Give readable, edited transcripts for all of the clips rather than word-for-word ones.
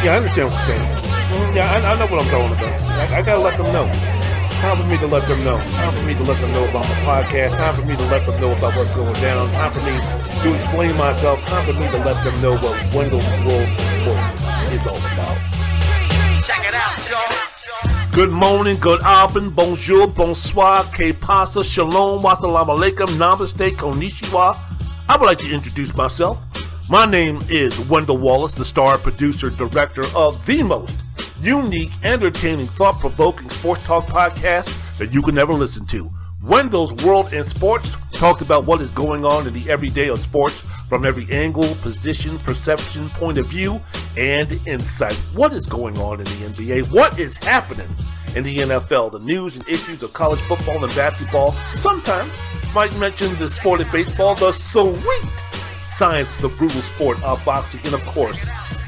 Yeah, I understand what you're saying. Yeah, I know what I'm talking about. I gotta let them know. Time for me to let them know. Time for me to let them know about my podcast. Time for me to let them know about what's going down. Time for me to explain myself. Time for me to let them know what Wendell's World Sports is all about. Check it out, y'all. Good morning, good afternoon, bonjour, bonsoir, que pasa, shalom, wassalamu alaikum, namaste, konnichiwa. I would like to introduce myself. My name is Wendell Wallace, the star producer, director of the most unique, entertaining, thought-provoking sports talk podcast that you can ever listen to. Wendell's World in Sports talks about what is going on in the everyday of sports from every angle, position, perception, point of view, and insight. What is going on in the NBA? What is happening in the NFL? The news and issues of college football and basketball. Sometimes might mention the sport of baseball, the sweet science of the brutal sport of boxing, and of course,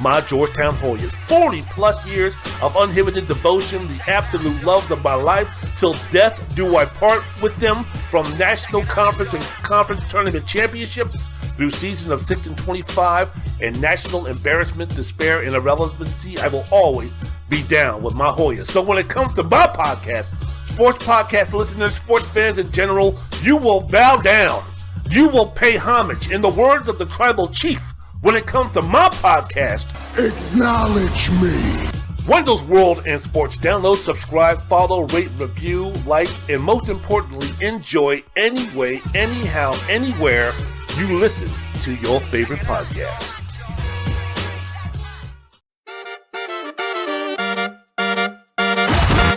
my Georgetown Hoyas. 40 plus years of uninhibited devotion, the absolute loves of my life, till death do I part with them. From national conference and conference tournament championships through seasons of 6 and 25 and national embarrassment, despair, and irrelevancy, I will always be down with my Hoyas. So when it comes to my podcast, sports podcast listeners, sports fans in general, you will bow down. You will pay homage. In the words of the tribal chief, when it comes to my podcast, acknowledge me. Wendell's World in Sports. Download, subscribe, follow, rate, review, like, and most importantly, enjoy anyway, anyhow, anywhere you listen to your favorite podcast.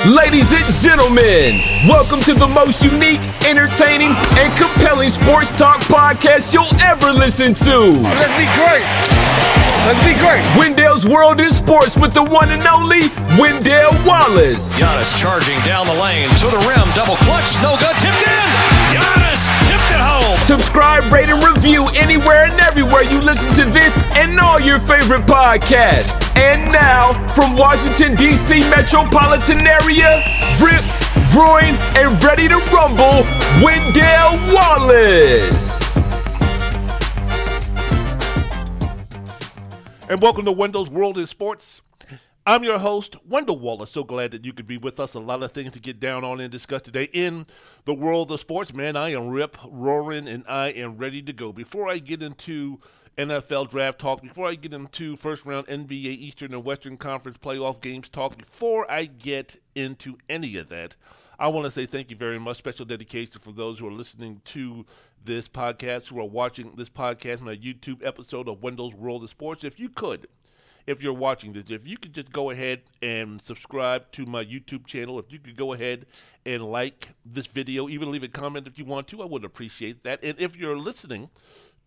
Ladies and gentlemen, welcome to the most unique, entertaining, and compelling sports talk podcast you'll ever listen to. Let's be great. Let's be great. Wendell's World in Sports with the one and only Wendell Wallace. Giannis charging down the lane to the rim, double clutch, no good, tipped in. Giannis tipped it home. Subscribe, rate, and review anywhere and everywhere you listen to this and all your favorite podcasts. And now, from Washington, D.C. metropolitan area, Rip, Roaring, and ready to rumble, Wendell Wallace. And welcome to Wendell's World in Sports. I'm your host, Wendell Wallace. So glad that you could be with us. A lot of things to get down on and discuss today in the world of sports. Man, I am rip, roaring, and I am ready to go. Before I get into NFL draft talk, before I get into first-round NBA Eastern and Western Conference playoff games talk, before I get into any of that, I want to say thank you very much. Special dedication for those who are listening to this podcast, who are watching this podcast on a YouTube episode of Wendell's World of Sports. If you could, if you're watching this, if you could just go ahead and subscribe to my YouTube channel, if you could go ahead and like this video, even leave a comment if you want to, I would appreciate that. And if you're listening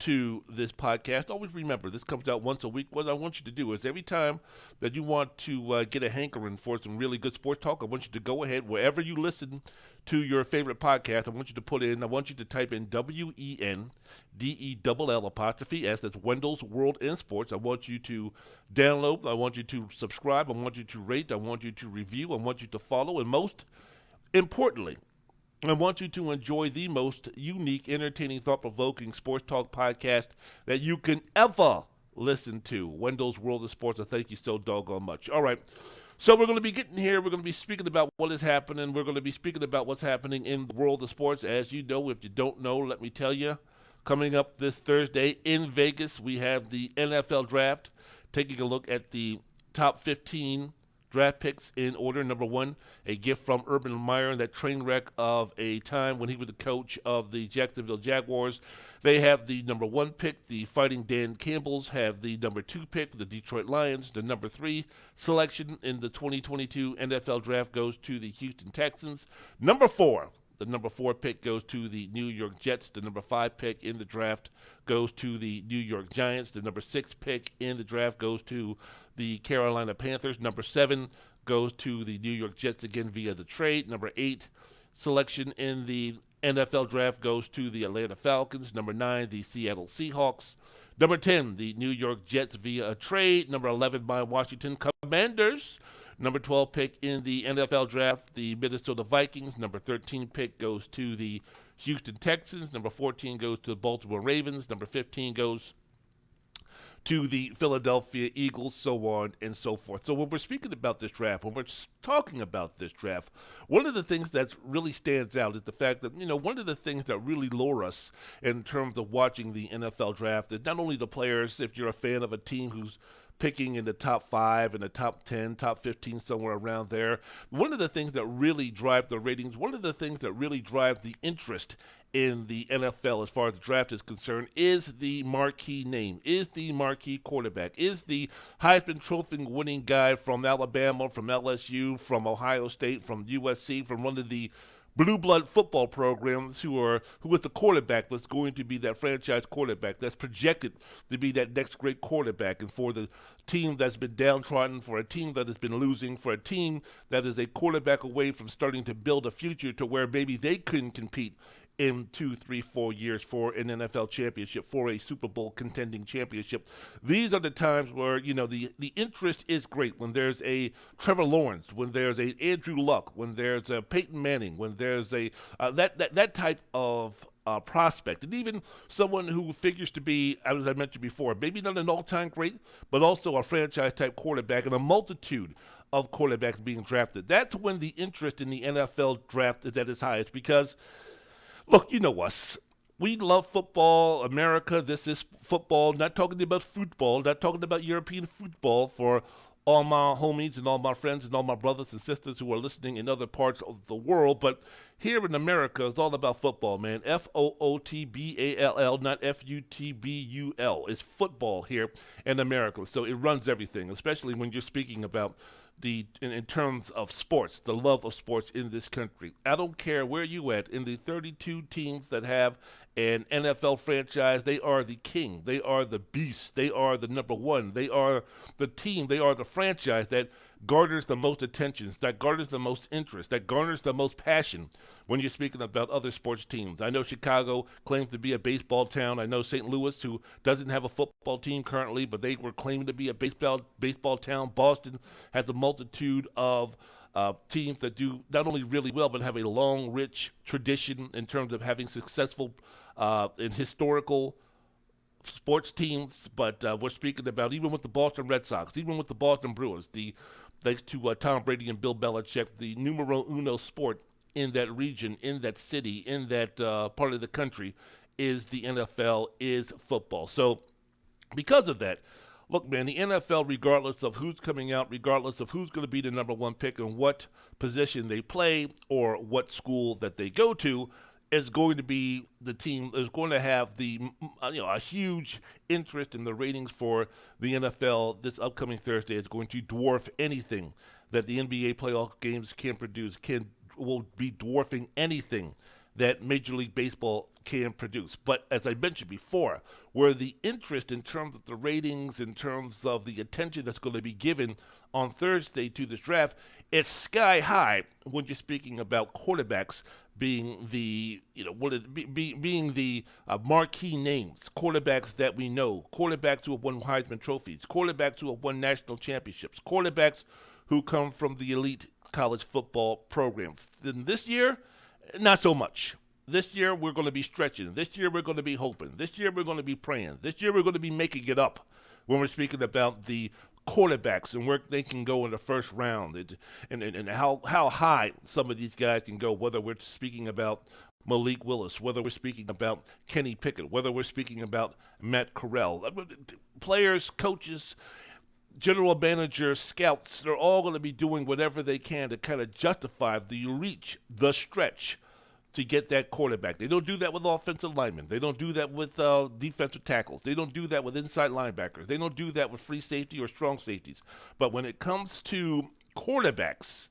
to this podcast, always remember, this comes out once a week. What I want you to do is every time that you want to get a hankering for some really good sports talk, I want you to go ahead, wherever you listen to your favorite podcast, I want you to type in WENDELL''S, that's Wendell's World in Sports. I want you to download, I want you to subscribe, I want you to rate, I want you to review, I want you to follow, and most importantly, I want you to enjoy the most unique, entertaining, thought-provoking sports talk podcast that you can ever listen to. Wendell's World of Sports. I thank you so doggone much. All right. So we're going to be getting here. We're going to be speaking about what is happening. We're going to be speaking about what's happening in the world of sports. As you know, if you don't know, let me tell you, coming up this Thursday in Vegas, we have the NFL Draft, taking a look at the top 15 draft picks in order. Number one, a gift from Urban Meyer, that train wreck of a time when he was the coach of the Jacksonville Jaguars. They have the number one pick. The Fighting Dan Campbells have the number two pick. The Detroit Lions, the number 3 selection in the 2022 NFL Draft, goes to the Houston Texans. Number 4. The number 4 pick goes to the New York Jets. The number 5 pick in the draft goes to the New York Giants. The number 6 pick in the draft goes to the Carolina Panthers. Number 7 goes to the New York Jets again via the trade. Number 8 selection in the NFL Draft goes to the Atlanta Falcons. Number 9, the Seattle Seahawks. Number 10, the New York Jets via a trade. Number 11, my Washington Commanders. Number 12 pick in the NFL Draft, the Minnesota Vikings. Number 13 pick goes to the Houston Texans. Number 14 goes to the Baltimore Ravens. Number 15 goes to the Philadelphia Eagles, so on and so forth. So when we're speaking about this draft, when we're talking about this draft, one of the things that really stands out is the fact that, one of the things that really lure us in terms of watching the NFL draft is not only the players, if you're a fan of a team who's picking in the top 5, in the top 10, top 15, somewhere around there. One of the things that really drive the ratings, one of the things that really drive the interest in the NFL as far as the draft is concerned is the marquee name, is the marquee quarterback, is the Heisman Trophy winning guy from Alabama, from LSU, from Ohio State, from USC, from one of the blue blood football programs who is the quarterback that's going to be that franchise quarterback that's projected to be that next great quarterback. And for the team that's been downtrodden, for a team that has been losing, for a team that is a quarterback away from starting to build a future to where maybe they couldn't compete in 2, 3, 4 years for an NFL championship, for a Super Bowl contending championship. These are the times where, the interest is great. When there's a Trevor Lawrence, when there's a Andrew Luck, when there's a Peyton Manning, when there's a that type of prospect, and even someone who figures to be, as I mentioned before, maybe not an all-time great, but also a franchise-type quarterback, and a multitude of quarterbacks being drafted. That's when the interest in the NFL draft is at its highest, because look, you know us. We love football, America. This is football. Not talking about football, not talking about European football for all my homies and all my friends and all my brothers and sisters who are listening in other parts of the world. But here in America, it's all about football, man. Football, not Futbul. It's football here in America. So it runs everything, especially when you're speaking about in terms of sports, the love of sports in this country. I don't care where you at. In the 32 teams that have an NFL franchise, they are the king. They are the beast. They are the number one. They are the team. They are the franchise that garners the most attention, that garners the most interest, that garners the most passion when you're speaking about other sports teams. I know Chicago claims to be a baseball town. I know St. Louis, who doesn't have a football team currently, but they were claiming to be a baseball town. Boston has a multitude of teams that do not only really well, but have a long, rich tradition in terms of having successful and historical sports teams. But we're speaking about, even with the Boston Red Sox, even with the Boston Brewers, thanks to Tom Brady and Bill Belichick, the numero uno sport in that region, in that city, in that part of the country is the NFL, is football. So because of that, look, man, the NFL, regardless of who's coming out, regardless of who's going to be the number one pick and what position they play or what school that they go to, is going to be the team is going to have a huge interest in the ratings for the NFL this upcoming Thursday. Is going to dwarf anything that the NBA playoff games can produce. Will be dwarfing anything that Major League Baseball can produce. But as I mentioned before, where the interest in terms of the ratings, in terms of the attention that's going to be given on Thursday to this draft, it's sky high when you're speaking about quarterbacks being the being the marquee names, quarterbacks that we know, quarterbacks who have won Heisman trophies, quarterbacks who have won national championships, quarterbacks who come from the elite college football programs. Then this year, not so much. This year, we're going to be stretching. This year, we're going to be hoping. This year, we're going to be praying. This year, we're going to be making it up when we're speaking about the quarterbacks and where they can go in the first round and how high some of these guys can go, whether we're speaking about Malik Willis, whether we're speaking about Kenny Pickett, whether we're speaking about Matt Corral. Players, coaches, general managers, scouts, they're all going to be doing whatever they can to kind of justify the reach, the stretch to get that quarterback. They don't do that with offensive linemen. They don't do that with defensive tackles. They don't do that with inside linebackers. They don't do that with free safety or strong safeties. But when it comes to quarterbacks,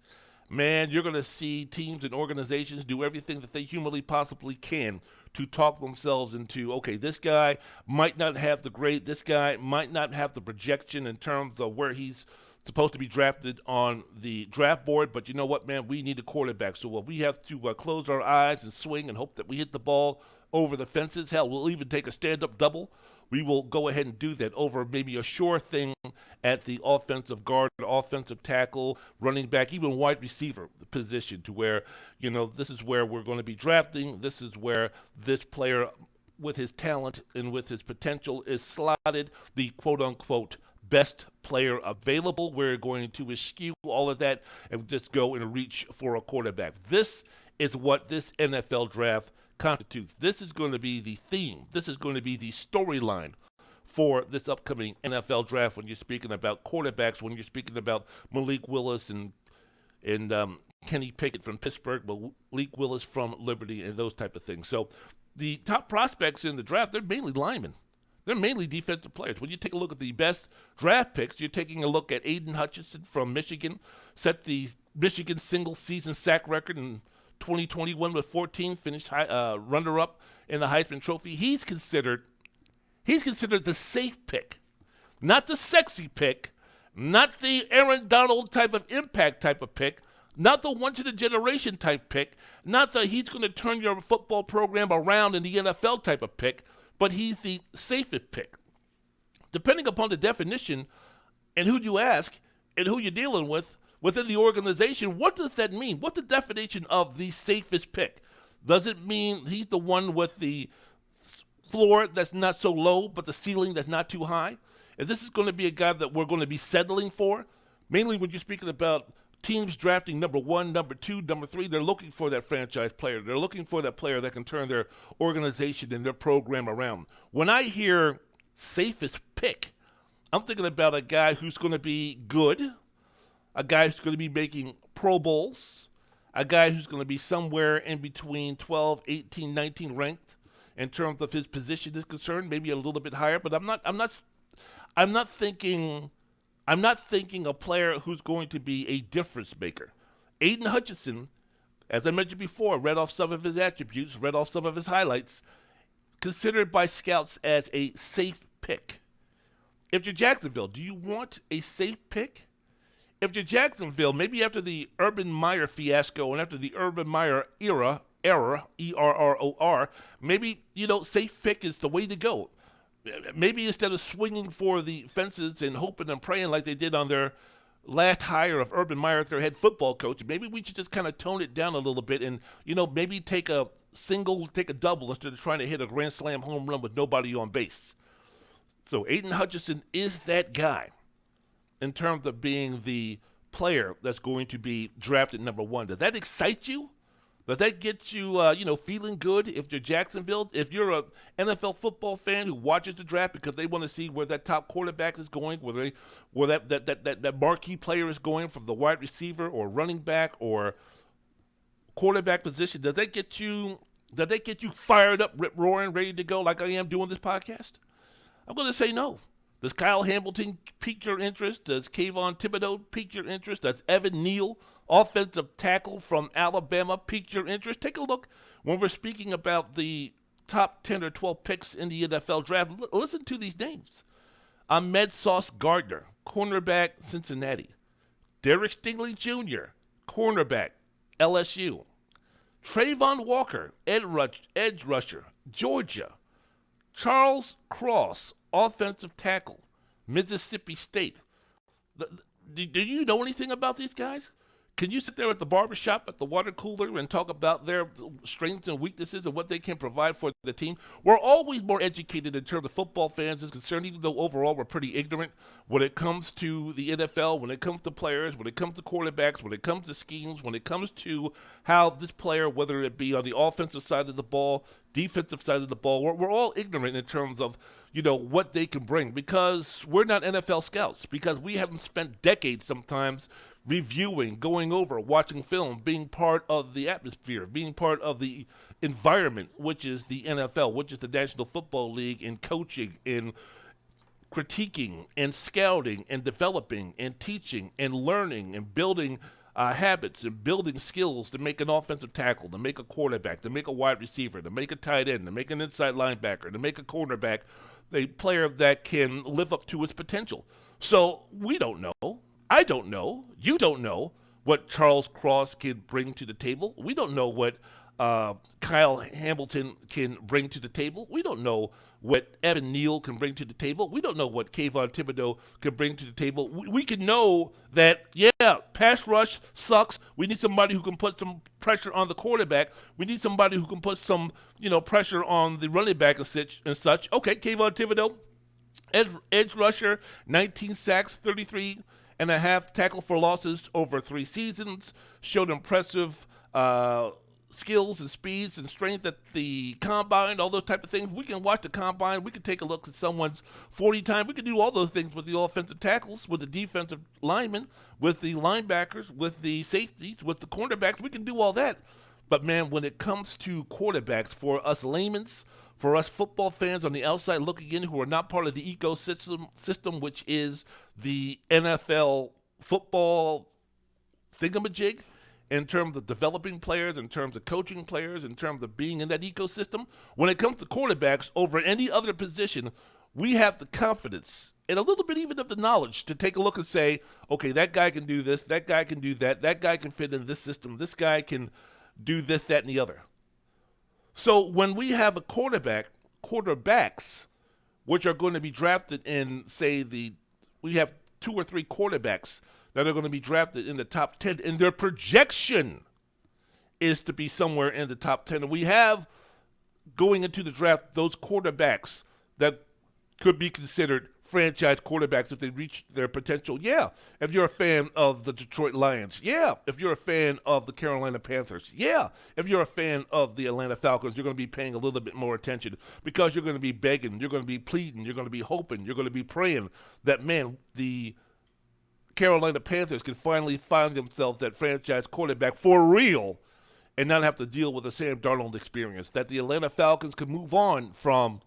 man, you're going to see teams and organizations do everything that they humanly possibly can to talk themselves into, okay, this guy might not have this guy might not have the projection in terms of where he's supposed to be drafted on the draft board, but you know what, man, we need a quarterback. So we have to close our eyes and swing and hope that we hit the ball over the fences. Hell, we'll even take a stand-up double. We will go ahead and do that over maybe a sure thing at the offensive guard, offensive tackle, running back, even wide receiver position, to where, this is where we're going to be drafting. This is where this player with his talent and with his potential, is slotted the quote-unquote best player available. We're going to eschew all of that and just go and reach for a quarterback. This is what this NFL draft constitutes. This is going to be the theme. This is going to be the storyline for this upcoming NFL draft when you're speaking about quarterbacks, when you're speaking about Malik Willis and Kenny Pickett from Pittsburgh, Malik Willis from Liberty, and those type of things. So the top prospects in the draft, they're mainly linemen. They're mainly defensive players. When you take a look at the best draft picks, you're taking a look at Aiden Hutchinson from Michigan, set the Michigan single-season sack record in 2021 with 14, finished runner-up in the Heisman Trophy. He's considered the safe pick, not the sexy pick, not the Aaron Donald type of impact type of pick, not the once-in-a-generation type pick, not the he's going to turn your football program around in the NFL type of pick, but he's the safest pick. Depending upon the definition and who you ask and who you're dealing with within the organization, what does that mean? What's the definition of the safest pick? Does it mean he's the one with the floor that's not so low, but the ceiling that's not too high? And this is going to be a guy that we're going to be settling for, mainly when you're speaking about teams drafting number 1, number 2, number 3, they're looking for that franchise player. They're looking for that player that can turn their organization and their program around. When I hear safest pick, I'm thinking about a guy who's going to be good, a guy who's going to be making Pro Bowls, a guy who's going to be somewhere in between 12, 18, 19 ranked in terms of his position is concerned, maybe a little bit higher, but I'm not thinking a player who's going to be a difference maker. Aiden Hutchinson, as I mentioned before, read off some of his attributes, read off some of his highlights, considered by scouts as a safe pick. If you're Jacksonville, do you want a safe pick? If you're Jacksonville, maybe after the Urban Meyer fiasco and after the Urban Meyer era, ERROR, maybe, safe pick is the way to go. Maybe instead of swinging for the fences and hoping and praying like they did on their last hire of Urban Meyer, their head football coach, maybe we should just kind of tone it down a little bit and, maybe take a double instead of trying to hit a grand slam home run with nobody on base. So Aiden Hutchinson is that guy in terms of being the player that's going to be drafted number 1. Does that excite you? Does that get you, feeling good if you're Jacksonville? If you're an NFL football fan who watches the draft because they want to see where that top quarterback is going, where that marquee player is going from the wide receiver or running back or quarterback position, does that get you fired up, rip roaring, ready to go like I am doing this podcast? I'm going to say no. Does Kyle Hamilton pique your interest? Does Kayvon Thibodeau pique your interest? Does Evan Neal, offensive tackle from Alabama, pique your interest? Take a look when we're speaking about the top 10 or 12 picks in the NFL draft. Listen to these names. Ahmed Sauce Gardner, cornerback, Cincinnati. Derek Stingley Jr., cornerback, LSU. Trayvon Walker, edge rusher, Georgia. Charles Cross, offensive tackle, Mississippi State. Do you know anything about these guys? Can you sit there at the barbershop, at the water cooler, and talk about their strengths and weaknesses and what they can provide for the team? We're always more educated in terms of football fans is concerned, even though overall we're pretty ignorant when it comes to the NFL, when it comes to players, when it comes to quarterbacks, when it comes to schemes, when it comes to how this player, whether it be on the offensive side of the ball, defensive side of the ball, we're all ignorant in terms of, what they can bring because we're not NFL scouts, because we haven't spent decades sometimes reviewing, going over, watching film, being part of the atmosphere, being part of the environment, which is the NFL, which is the National Football League, in coaching, in critiquing, and scouting, and developing, and teaching, and learning, and building habits, and building skills to make an offensive tackle, to make a quarterback, to make a wide receiver, to make a tight end, to make an inside linebacker, to make a cornerback, a player that can live up to its potential. So we don't know. I don't know. You don't know what Charles Cross can bring to the table. We don't know what Kyle Hamilton can bring to the table. We don't know what Evan Neal can bring to the table. We don't know what Kayvon Thibodeau can bring to the table. We can know that, yeah, pass rush sucks. We need somebody who can put some pressure on the quarterback. We need somebody who can put some, pressure on the running back and such. Okay, Kayvon Thibodeau, edge rusher, 19 sacks, 33 and a half tackle for losses over 3 seasons, showed impressive skills and speeds and strength at the combine, all those type of things. We can watch the combine. We can take a look at someone's 40 time. We can do all those things with the offensive tackles, with the defensive linemen, with the linebackers, with the safeties, with the cornerbacks. We can do all that. But, man, when it comes to quarterbacks, for us laymen, for us football fans on the outside looking in who are not part of the ecosystem, which is the NFL football thingamajig, in terms of developing players, in terms of coaching players, in terms of being in that ecosystem, when it comes to quarterbacks over any other position, we have the confidence and a little bit even of the knowledge to take a look and say, okay, that guy can do this, that guy can do that, that guy can fit in this system, this guy can do this, that, and the other. So when we have a quarterbacks, which are going to be drafted in, say, we have 2 or 3 quarterbacks that are going to be drafted in the top 10, and their projection is to be somewhere in the top 10. And we have, going into the draft, those quarterbacks that could be considered franchise quarterbacks if they reach their potential. Yeah, if you're a fan of the Detroit Lions. Yeah, if you're a fan of the Carolina Panthers. Yeah, if you're a fan of the Atlanta Falcons, you're going to be paying a little bit more attention because you're going to be begging, you're going to be pleading, you're going to be hoping, you're going to be praying that, man, the Carolina Panthers can finally find themselves that franchise quarterback for real and not have to deal with the Sam Darnold experience. That the Atlanta Falcons can move on from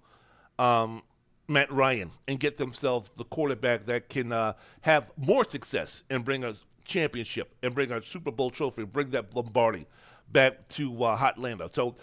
Matt Ryan and get themselves the quarterback that can have more success and bring a championship and bring a Super Bowl trophy and bring that Lombardi back to Hotlanta. So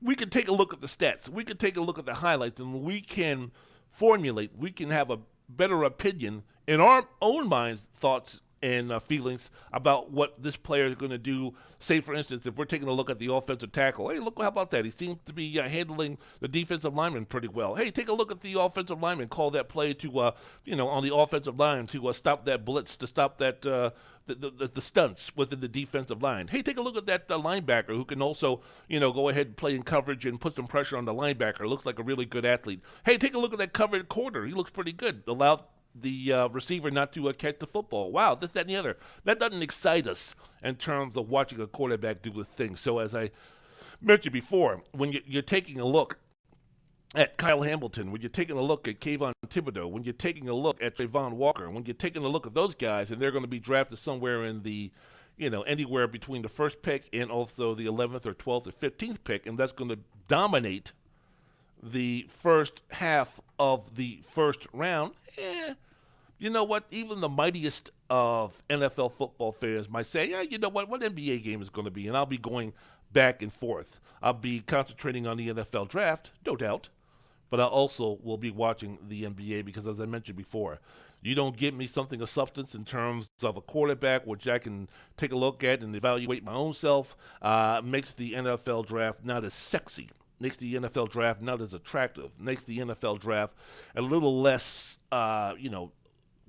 we can take a look at the stats. We can take a look at the highlights, and we can have a better opinion in our own minds, thoughts, and feelings about what this player is going to do. Say, for instance, if we're taking a look at the offensive tackle, hey, look, how about that? He seems to be handling the defensive lineman pretty well. Hey, take a look at the offensive lineman. Call that play to, on the offensive line to stop that blitz, to stop that the stunts within the defensive line. Hey, take a look at that linebacker who can also, go ahead and play in coverage and put some pressure on the linebacker. Looks like a really good athlete. Hey, take a look at that covered corner. He looks pretty good. Allowed the receiver not to catch the football. Wow, this, that, and the other. That doesn't excite us in terms of watching a quarterback do a thing. So as I mentioned before, when you're taking a look at Kyle Hamilton, when you're taking a look at Kayvon Thibodeau, when you're taking a look at Trayvon Walker, when you're taking a look at those guys, and they're going to be drafted somewhere in the, anywhere between the first pick and also the 11th or 12th or 15th pick, and that's going to dominate the first half of the first round, you know what? Even the mightiest of NFL football fans might say, yeah, you know what NBA game is going to be, and I'll be going back and forth. I'll be concentrating on the NFL draft, no doubt, but I also will be watching the NBA because, as I mentioned before, you don't give me something of substance in terms of a quarterback, which I can take a look at and evaluate my own self, makes the NFL draft not as sexy, makes the NFL draft not as attractive, makes the NFL draft a little less,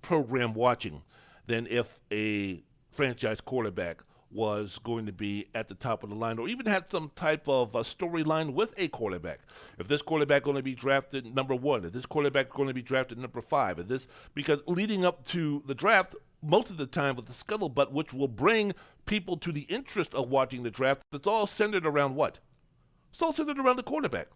program watching than if a franchise quarterback was going to be at the top of the line or even had some type of storyline with a quarterback. If this quarterback going to be drafted number 1, if this quarterback going to be drafted number 5, because leading up to the draft, most of the time with the scuttlebutt, which will bring people to the interest of watching the draft, it's all centered around what? It's all centered around the quarterback.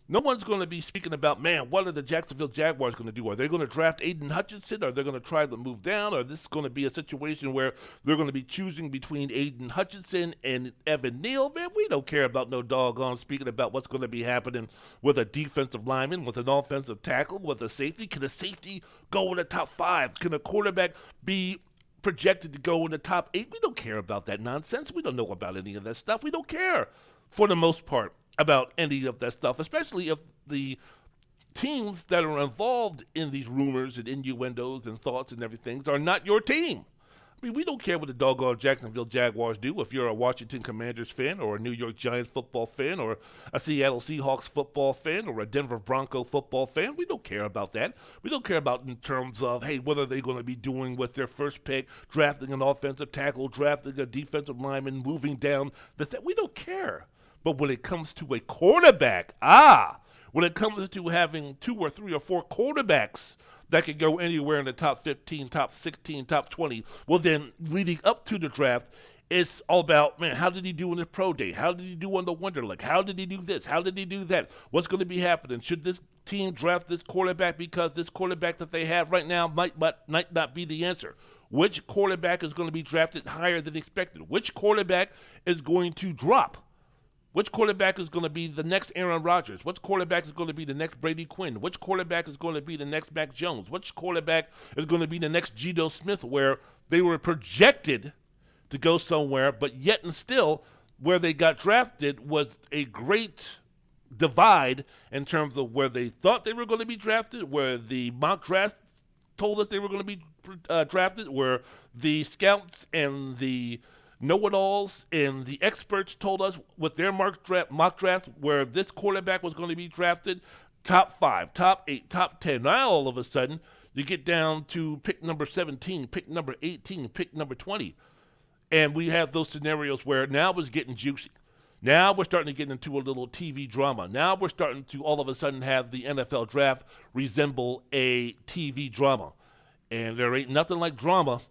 No one's going to be speaking about, man, what are the Jacksonville Jaguars going to do? Are they going to draft Aiden Hutchinson? Are they going to try to move down? Or is this going to be a situation where they're going to be choosing between Aiden Hutchinson and Evan Neal? Man, we don't care about no doggone speaking about what's going to be happening with a defensive lineman, with an offensive tackle, with a safety. Can a safety go in the top 5? Can a quarterback be projected to go in the top 8? We don't care about that nonsense. We don't know about any of that stuff. We don't care, for the most part, about any of that stuff, especially if the teams that are involved in these rumors and innuendos and thoughts and everything are not your team. I mean, we don't care what the doggone Jacksonville Jaguars do. If you're a Washington Commanders fan or a New York Giants football fan or a Seattle Seahawks football fan or a Denver Bronco football fan, we don't care about that. We don't care about in terms of, hey, what are they going to be doing with their first pick, drafting an offensive tackle, drafting a defensive lineman, moving down. We don't care. But when it comes to a quarterback, when it comes to having 2 or 3 or 4 quarterbacks that could go anywhere in the top 15, top 16, top 20. Well, then leading up to the draft, it's all about, man, how did he do in his pro day? How did he do on the Wonderlic? How did he do this? How did he do that? What's going to be happening? Should this team draft this quarterback because this quarterback that they have right now might not be the answer? Which quarterback is going to be drafted higher than expected? Which quarterback is going to drop? Which quarterback is going to be the next Aaron Rodgers? Which quarterback is going to be the next Brady Quinn? Which quarterback is going to be the next Mac Jones? Which quarterback is going to be the next Geno Smith, where they were projected to go somewhere, but yet and still where they got drafted was a great divide in terms of where they thought they were going to be drafted, where the mock draft told us they were going to be drafted, where the scouts and the know-it-alls and the experts told us with their mock draft where this quarterback was going to be drafted, top 5, top 8, top 10. Now all of a sudden you get down to pick number 17, pick number 18, pick number 20. And we have those scenarios where now it's getting juicy. Now we're starting to get into a little TV drama. Now we're starting to all of a sudden have the NFL draft resemble a TV drama. And there ain't nothing like drama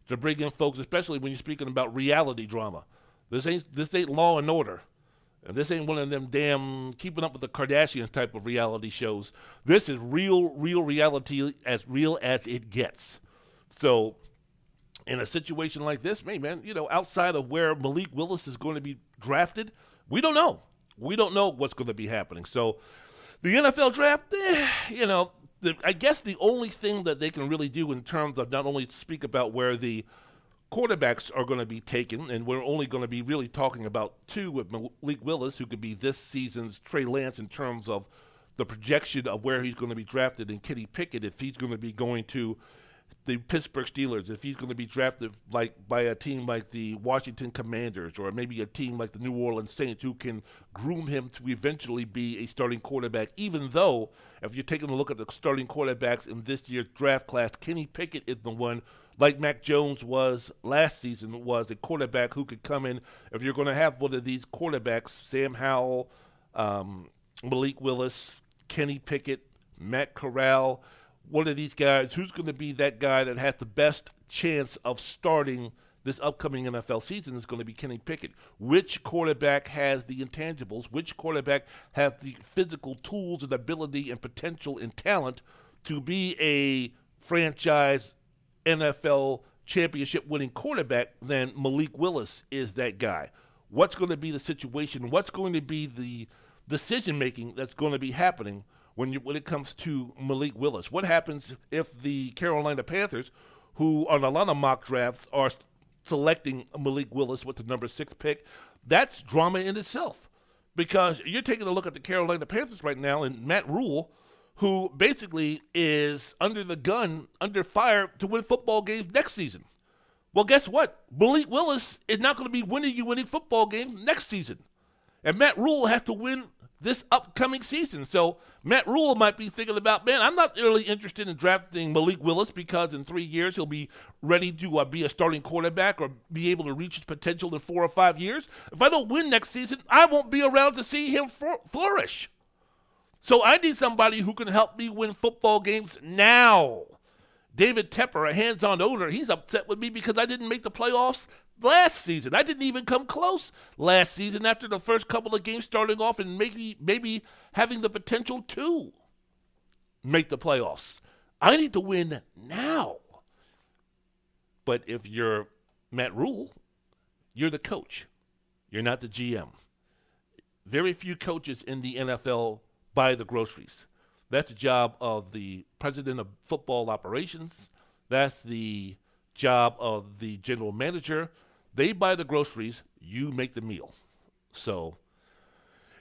to bring in folks, especially when you're speaking about reality drama. This ain't Law and Order. And this ain't one of them damn Keeping Up with the Kardashians type of reality shows. This is real reality, as real as it gets. So in a situation like this, man, outside of where Malik Willis is going to be drafted, we don't know. We don't know what's going to be happening. So the NFL draft, I guess the only thing that they can really do in terms of not only speak about where the quarterbacks are going to be taken, and we're only going to be really talking about 2 with Malik Willis, who could be this season's Trey Lance in terms of the projection of where he's going to be drafted, and Kenny Pickett, if he's going to be going to the Pittsburgh Steelers, if he's going to be drafted by a team like the Washington Commanders or maybe a team like the New Orleans Saints, who can groom him to eventually be a starting quarterback, even though if you're taking a look at the starting quarterbacks in this year's draft class, Kenny Pickett is the one, like Mac Jones was last season, was a quarterback who could come in. If you're going to have one of these quarterbacks, Sam Howell, Malik Willis, Kenny Pickett, Matt Corral, one of these guys, who's going to be that guy that has the best chance of starting this upcoming NFL season is going to be Kenny Pickett. Which quarterback has the intangibles? Which quarterback has the physical tools and ability and potential and talent to be a franchise NFL championship winning quarterback? Then Malik Willis is that guy. What's going to be the situation? What's going to be the decision making that's going to be happening when it comes to Malik Willis? What happens if the Carolina Panthers, who on a lot of mock drafts are selecting Malik Willis with the number 6 pick? That's drama in itself, because you're taking a look at the Carolina Panthers right now and Matt Rule, who basically is under the gun, under fire to win football games next season. Well, guess what? Malik Willis is not going to be winning football games next season. And Matt Rule has to win this upcoming season. So Matt Rule might be thinking about, man, I'm not really interested in drafting Malik Willis because in 3 years he'll be ready to be a starting quarterback or be able to reach his potential in 4 or 5 years. If I don't win next season, I won't be around to see him flourish. So I need somebody who can help me win football games now. David Tepper, a hands-on owner, he's upset with me because I didn't make the playoffs last season. I didn't even come close last season after the first couple of games starting off and maybe having the potential to make the playoffs. I need to win now. But if you're Matt Rule, you're the coach. You're not the GM. Very few coaches in the NFL buy the groceries. That's the job of the president of football operations. That's the job of the general manager. They buy the groceries, you make the meal. So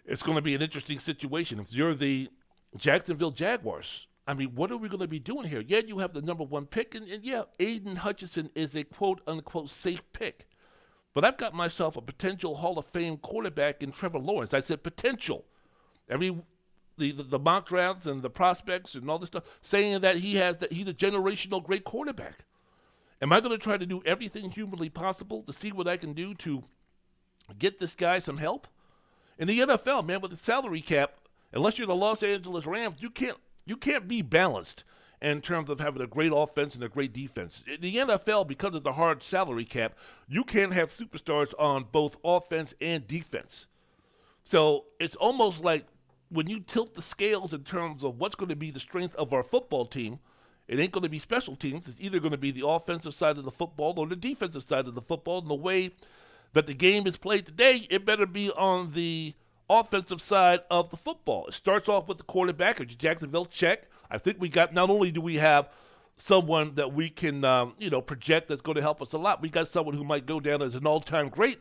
it's going to be an interesting situation. If you're the Jacksonville Jaguars, I mean, what are we going to be doing here? Yeah, you have the number one pick, and yeah, Aiden Hutchinson is a quote-unquote safe pick. But I've got myself a potential Hall of Fame quarterback in Trevor Lawrence. I said potential. The mock drafts and the prospects and all this stuff saying that he's a generational great quarterback. Am I going to try to do everything humanly possible to see what I can do to get this guy some help? In the NFL, man, with the salary cap, unless you're the Los Angeles Rams, you can't be balanced in terms of having a great offense and a great defense. In the NFL, because of the hard salary cap, you can't have superstars on both offense and defense. So it's almost like when you tilt the scales in terms of what's going to be the strength of our football team, it ain't going to be special teams. It's either going to be the offensive side of the football or the defensive side of the football. And the way that the game is played today, it better be on the offensive side of the football. It starts off with the quarterback, which is Jacksonville, check. I think we got, not only do we have someone that we can, project that's going to help us a lot, we got someone who might go down as an all-time great.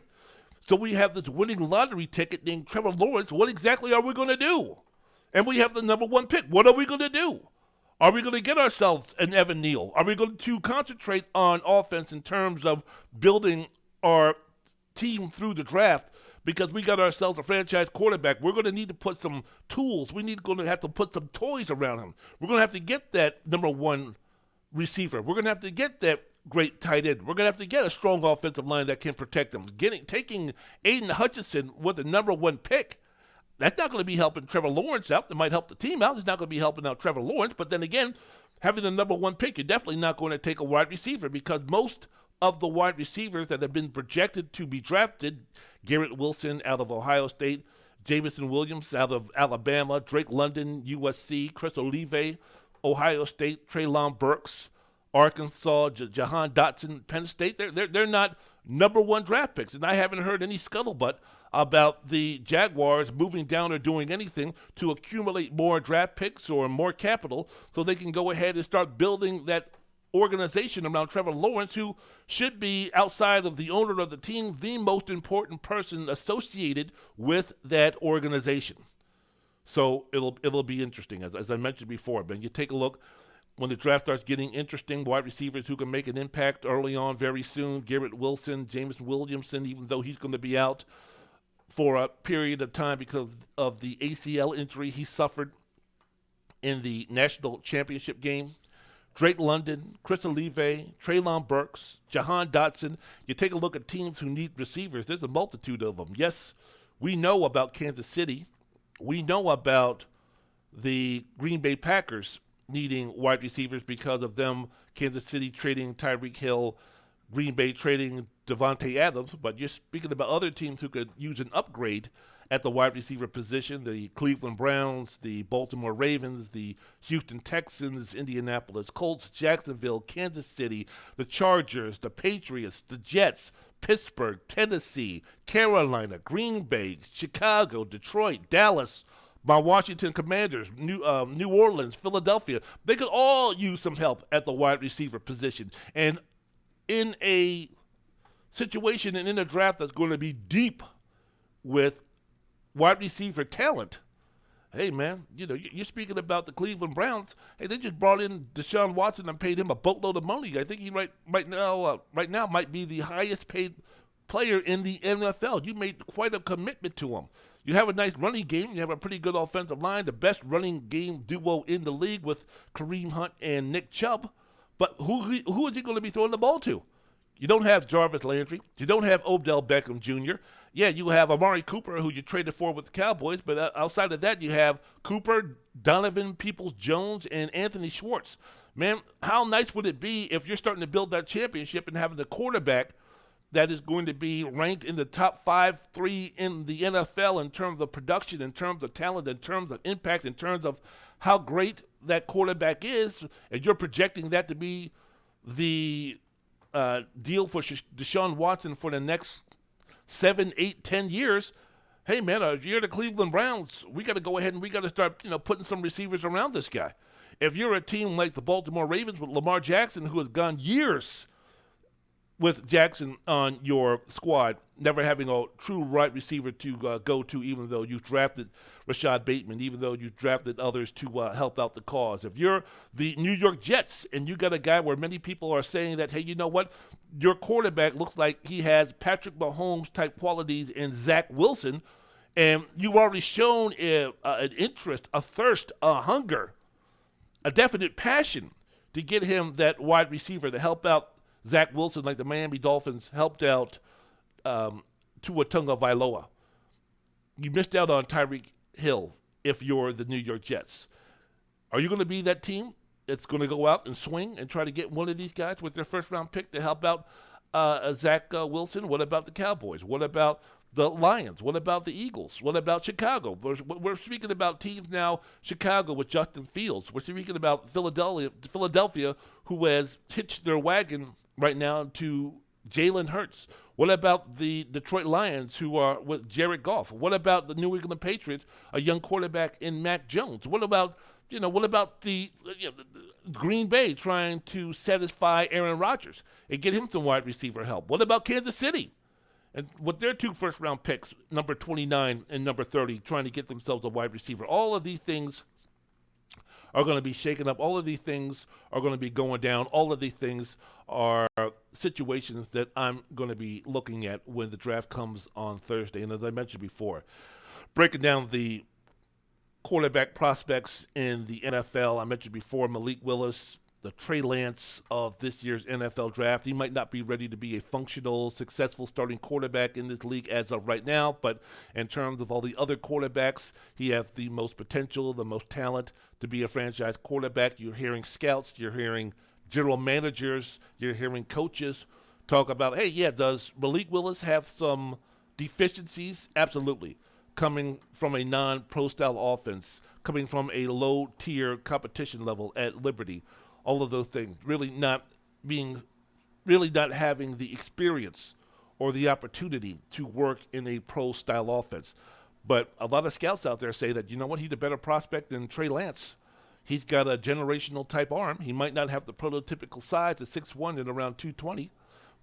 So we have this winning lottery ticket named Trevor Lawrence. What exactly are we going to do? And we have the number one pick. What are we going to do? Are we going to get ourselves an Evan Neal? Are we going to concentrate on offense in terms of building our team through the draft? Because we got ourselves a franchise quarterback. We're going to need to put some tools. We're going to have to put some toys around him. We're going to have to get that number one receiver. We're going to have to get that great tight end. We're going to have to get a strong offensive line that can protect them. Taking Aiden Hutchinson with the number one pick, that's not going to be helping Trevor Lawrence out. It might help the team out. It's not going to be helping out Trevor Lawrence. But then again, having the number one pick, you're definitely not going to take a wide receiver because most of the wide receivers that have been projected to be drafted, Garrett Wilson out of Ohio State, Jamison Williams out of Alabama, Drake London, USC, Chris Olave, Ohio State, Treylon Burks, Arkansas, Jahan Dotson, Penn State, they're not number one draft picks. And I haven't heard any scuttlebutt about the Jaguars moving down or doing anything to accumulate more draft picks or more capital so they can go ahead and start building that organization around Trevor Lawrence, who should be, outside of the owner of the team, the most important person associated with that organization. So it'll be interesting, as I mentioned before. But you take a look when the draft starts getting interesting, wide receivers who can make an impact early on very soon. Garrett Wilson, Jameson Williamson, even though he's going to be out for a period of time because of the ACL injury he suffered in the national championship game. Drake London, Chris Olave, Treylon Burks, Jahan Dotson. You take a look at teams who need receivers. There's a multitude of them. Yes, we know about Kansas City. We know about the Green Bay Packers needing wide receivers because of them, Kansas City trading Tyreek Hill, Green Bay trading Devontae Adams. But you're speaking about other teams who could use an upgrade at the wide receiver position, the Cleveland Browns, the Baltimore Ravens, the Houston Texans, Indianapolis Colts, Jacksonville, Kansas City, the Chargers, the Patriots, the Jets, Pittsburgh, Tennessee, Carolina, Green Bay, Chicago, Detroit, Dallas, my Washington Commanders, New Orleans, Philadelphia. They could all use some help at the wide receiver position. And in a situation and in a draft that's going to be deep with wide receiver talent, hey, man, you're speaking about the Cleveland Browns. Hey, they just brought in Deshaun Watson and paid him a boatload of money. I think he right now might be the highest paid player in the NFL. You made quite a commitment to him. You have a nice running game. You have a pretty good offensive line, the best running game duo in the league with Kareem Hunt and Nick Chubb. But who is he going to be throwing the ball to? You don't have Jarvis Landry. You don't have Odell Beckham Jr. Yeah, you have Amari Cooper, who you traded for with the Cowboys, but outside of that, you have Cooper, Donovan Peoples-Jones, and Anthony Schwartz. Man, how nice would it be if you're starting to build that championship and having a quarterback that is going to be ranked in the top 5-3 in the NFL in terms of production, in terms of talent, in terms of impact, in terms of how great that quarterback is, and you're projecting that to be the deal for Deshaun Watson for the next 7, 8, 10 years. Hey, man, if you're the Cleveland Browns, we got to go ahead and we got to start, putting some receivers around this guy. If you're a team like the Baltimore Ravens with Lamar Jackson, who has gone years with Jackson on your squad, never having a true wide receiver to go to, even though you've drafted Rashad Bateman, even though you've drafted others to help out the cause. If you're the New York Jets and you got a guy where many people are saying that, hey, you know what, your quarterback looks like he has Patrick Mahomes type qualities in Zach Wilson, and you've already shown an interest, a thirst, a hunger, a definite passion to get him that wide receiver to help out Zach Wilson, like the Miami Dolphins helped out Tua Tagovailoa. You missed out on Tyreek Hill if you're the New York Jets. Are you going to be that team that's going to go out and swing and try to get one of these guys with their first-round pick to help out Zach Wilson? What about the Cowboys? What about the Lions? What about the Eagles? What about Chicago? We're speaking about teams now, Chicago with Justin Fields. We're speaking about Philadelphia, who has hitched their wagon right now to Jalen Hurts. What about the Detroit Lions, who are with Jared Goff? What about the New England Patriots, a young quarterback in Mac Jones? What about the Green Bay trying to satisfy Aaron Rodgers and get him some wide receiver help? What about Kansas City? And with their 2 first-round picks, number 29 and number 30, trying to get themselves a wide receiver. All of these things are going to be shaken up. All of these things are going to be going down. All of these things are situations that I'm going to be looking at when the draft comes on Thursday. And as I mentioned before, breaking down the quarterback prospects in the NFL, I mentioned before Malik Willis, the Trey Lance of this year's NFL draft. He might not be ready to be a functional, successful starting quarterback in this league as of right now, but in terms of all the other quarterbacks, he has the most potential, the most talent to be a franchise quarterback. You're hearing scouts, you're hearing general managers, you're hearing coaches talk about, hey, yeah, does Malik Willis have some deficiencies? Absolutely. Coming from a non-pro style offense, coming from a low-tier competition level at Liberty, all of those things, really not having the experience or the opportunity to work in a pro-style offense. But a lot of scouts out there say that, you know what, he's a better prospect than Trey Lance. He's got a generational type arm. He might not have the prototypical size at 6'1" and around 220,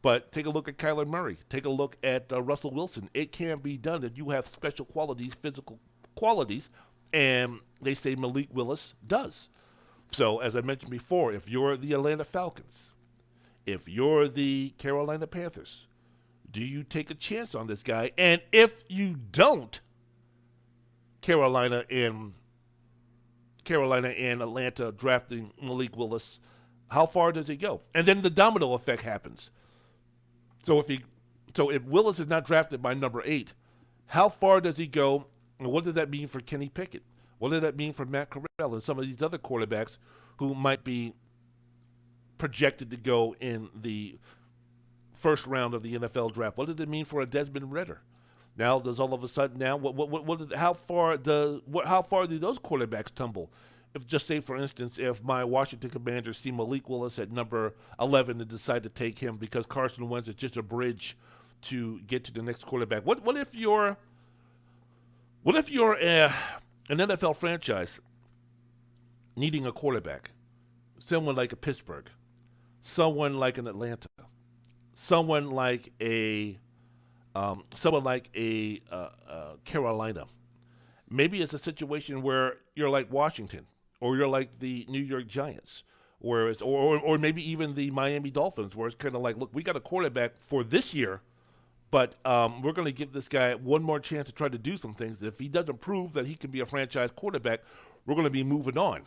but take a look at Kyler Murray. Take a look at Russell Wilson. It can be done if you have special qualities, physical qualities, and they say Malik Willis does. So, as I mentioned before, if you're the Atlanta Falcons, if you're the Carolina Panthers, do you take a chance on this guy? And if you don't, Carolina and Atlanta drafting Malik Willis, how far does he go? And then the domino effect happens. So if Willis is not drafted by number 8, how far does he go? And what does that mean for Kenny Pickett? What does that mean for Matt Corral and some of these other quarterbacks who might be projected to go in the first round of the NFL draft? What does it mean for a Desmond Ridder? Now, does all of a sudden now how far do those quarterbacks tumble? If just say, for instance, if my Washington Commanders see Malik Willis at number 11 and decide to take him because Carson Wentz is just a bridge to get to the next quarterback. What if you're an NFL franchise needing a quarterback, someone like a Pittsburgh, someone like an Atlanta, someone like a Carolina? Maybe it's a situation where you're like Washington, or you're like the New York Giants, or maybe even the Miami Dolphins, where it's kind of like, look, we got a quarterback for this year, but we're going to give this guy one more chance to try to do some things. If he doesn't prove that he can be a franchise quarterback, we're going to be moving on.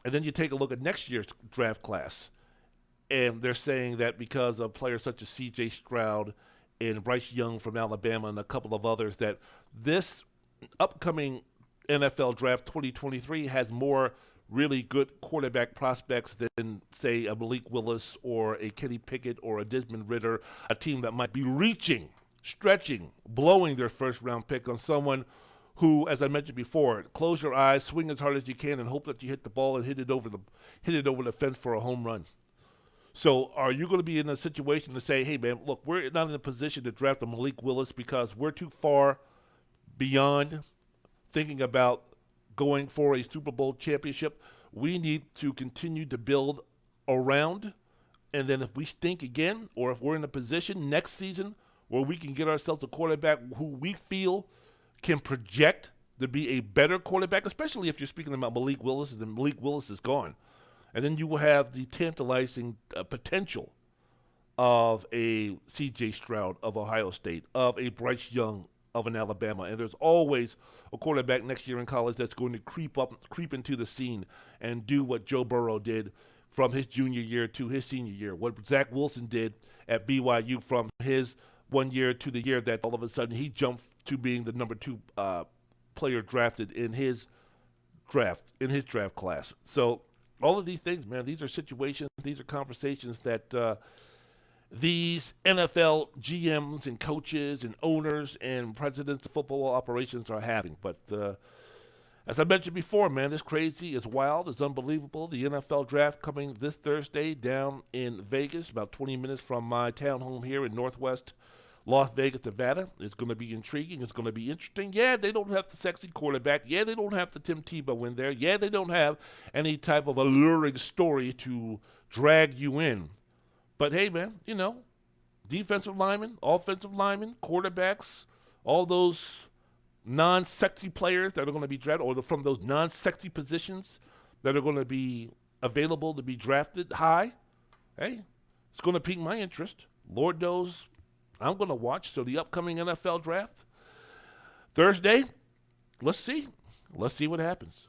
And then you take a look at next year's draft class, and they're saying that because of players such as C.J. Stroud and Bryce Young from Alabama and a couple of others, that this upcoming NFL draft 2023 has more really good quarterback prospects than, say, a Malik Willis or a Kenny Pickett or a Desmond Ridder, a team that might be reaching, stretching, blowing their first-round pick on someone who, as I mentioned before, close your eyes, swing as hard as you can, and hope that you hit the ball and hit it over the fence for a home run. So are you going to be in a situation to say, hey, man, look, we're not in a position to draft a Malik Willis because we're too far beyond thinking about going for a Super Bowl championship. We need to continue to build around And then if we stink again, or if we're in a position next season where we can get ourselves a quarterback who we feel can project to be a better quarterback, especially if you're speaking about Malik Willis, and then Malik Willis is gone. And then you will have the tantalizing potential of a C.J. Stroud of Ohio State, of a Bryce Young of an Alabama. And there's always a quarterback next year in college that's going to creep into the scene and do what Joe Burrow did from his junior year to his senior year, what Zach Wilson did at BYU from his 1 year to the year that all of a sudden he jumped to being the number 2 player drafted in his draft class. So all of these things, man, these are situations, these are conversations that these NFL GMs and coaches and owners and presidents of football operations are having. But as I mentioned before, man, it's crazy, it's wild, it's unbelievable. The NFL draft coming this Thursday down in Vegas, about 20 minutes from my town home here in Northwest Las Vegas, Nevada. It's going to be intriguing. It's going to be interesting. Yeah, they don't have the sexy quarterback. Yeah, they don't have the Tim Tebow in there. Yeah, they don't have any type of alluring story to drag you in. But hey, man, you know, defensive linemen, offensive linemen, quarterbacks, all those non-sexy players that are going to be drafted, or from those non-sexy positions that are going to be available to be drafted high, hey, it's going to pique my interest. Lord knows I'm going to watch. So the upcoming NFL draft, Thursday, let's see. Let's see what happens.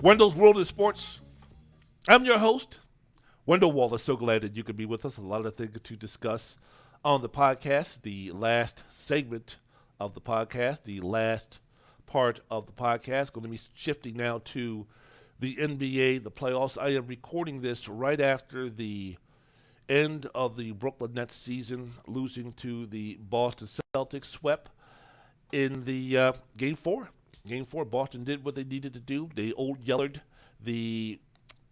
Wendell's World of Sports. I'm your host, Wendell Wallace. So glad that you could be with us. A lot of things to discuss on the podcast. The last segment of the podcast, the last part of the podcast, going to be shifting now to the NBA, the playoffs. I am recording this right after the end of the Brooklyn Nets season, losing to the Boston Celtics, swept in the Game 4. Game 4, Boston did what they needed to do. They old-yellered the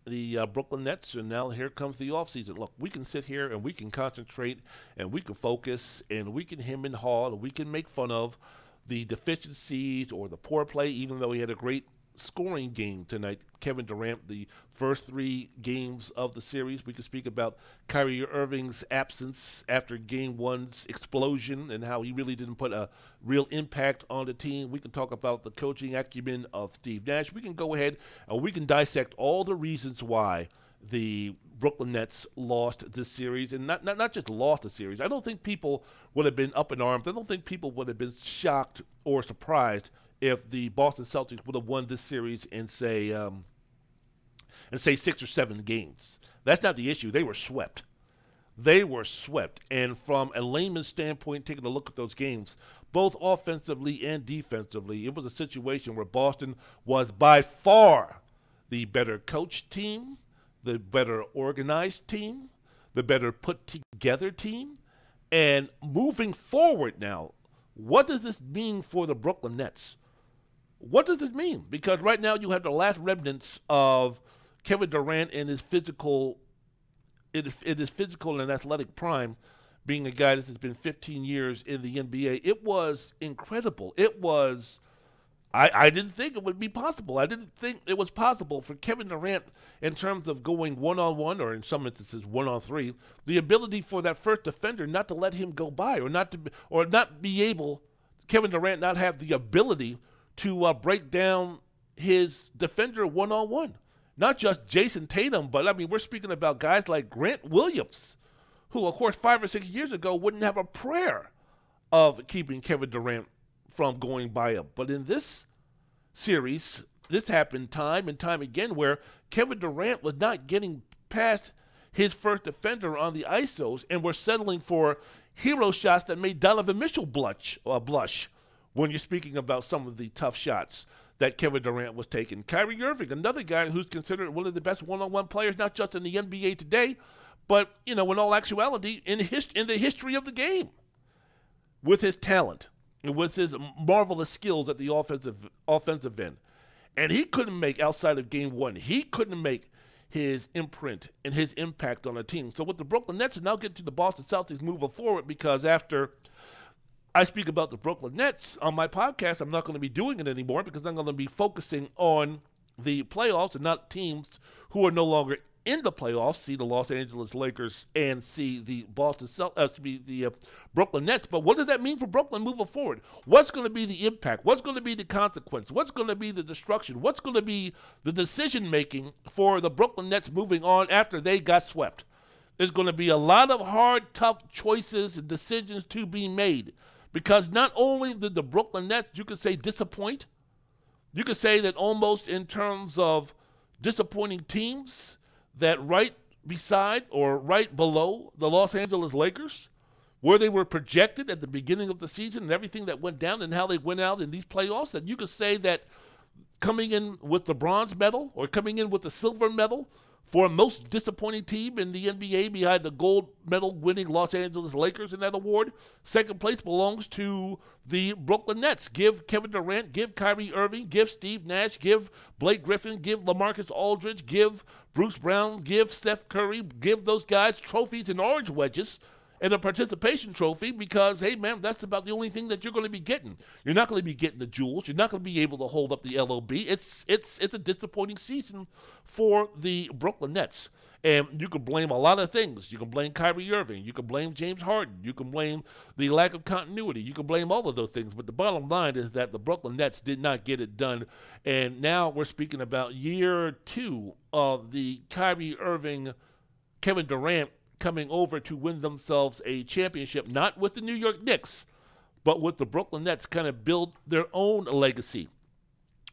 Brooklyn Nets, and now here comes the offseason. Look, we can sit here and we can concentrate and we can focus and we can hem and haw and we can make fun of the deficiencies or the poor play, even though he had a great scoring game tonight. Kevin Durant, the first 3 games of the series. We can speak about Kyrie Irving's absence after Game 1's explosion and how he really didn't put a real impact on the team. We can talk about the coaching acumen of Steve Nash. We can go ahead and we can dissect all the reasons why the Brooklyn Nets lost this series, and not just lost the series. I don't think people would have been up in arms. I don't think people would have been shocked or surprised if the Boston Celtics would have won this series in say 6 or 7 games. That's not the issue. They were swept. They were swept. And from a layman's standpoint, taking a look at those games, both offensively and defensively, it was a situation where Boston was by far the better coached team, the better organized team, the better put together team. And moving forward now, what does this mean for the Brooklyn Nets? What does this mean? Because right now you have the last remnants of Kevin Durant in his physical and athletic prime, being a guy that has been 15 years in the NBA. It was incredible. It was, I didn't think it would be possible. I didn't think it was possible for Kevin Durant, in terms of going one-on-one, or in some instances 1-on-3, the ability for that first defender not to let him go by, Kevin Durant not have the ability to break down his defender one-on-one. Not just Jason Tatum, but, I mean, we're speaking about guys like Grant Williams, who, of course, 5 or 6 years ago wouldn't have a prayer of keeping Kevin Durant from going by him. But in this series, this happened time and time again where Kevin Durant was not getting past his first defender on the ISOs and were settling for hero shots that made Donovan Mitchell blush. when you're speaking about some of the tough shots that Kevin Durant was taking. Kyrie Irving, another guy who's considered one of the best one-on-one players, not just in the NBA today, but, in all actuality, in the history of the game, with his talent and with his marvelous skills at the offensive end. And he couldn't make, outside of game one, he couldn't make his imprint and his impact on a team. So with the Brooklyn Nets, and I'll get to the Boston Celtics moving forward, because after I speak about the Brooklyn Nets on my podcast, I'm not going to be doing it anymore, because I'm going to be focusing on the playoffs and not teams who are no longer in the playoffs. See the Los Angeles Lakers and see the Brooklyn Nets. But what does that mean for Brooklyn moving forward? What's going to be the impact? What's going to be the consequence? What's going to be the destruction? What's going to be the decision making for the Brooklyn Nets moving on after they got swept? There's going to be a lot of hard, tough choices and decisions to be made, because not only did the Brooklyn Nets, you could say, disappoint, you could say that almost in terms of disappointing teams, that right beside or right below the Los Angeles Lakers, where they were projected at the beginning of the season and everything that went down and how they went out in these playoffs, that you could say that coming in with the bronze medal or coming in with the silver medal for most disappointing team in the NBA behind the gold medal winning Los Angeles Lakers in that award, second place belongs to the Brooklyn Nets. Give Kevin Durant, give Kyrie Irving, give Steve Nash, give Blake Griffin, give LaMarcus Aldridge, give Bruce Brown, give Steph Curry, give those guys trophies and orange wedges and a participation trophy, because, hey, man, that's about the only thing that you're going to be getting. You're not going to be getting the jewels. You're not going to be able to hold up the LOB. It's a disappointing season for the Brooklyn Nets. And you can blame a lot of things. You can blame Kyrie Irving. You can blame James Harden. You can blame the lack of continuity. You can blame all of those things. But the bottom line is that the Brooklyn Nets did not get it done. And now we're speaking about year two of the Kyrie Irving, Kevin Durant coming over to win themselves a championship, not with the New York Knicks, but with the Brooklyn Nets, kind of build their own legacy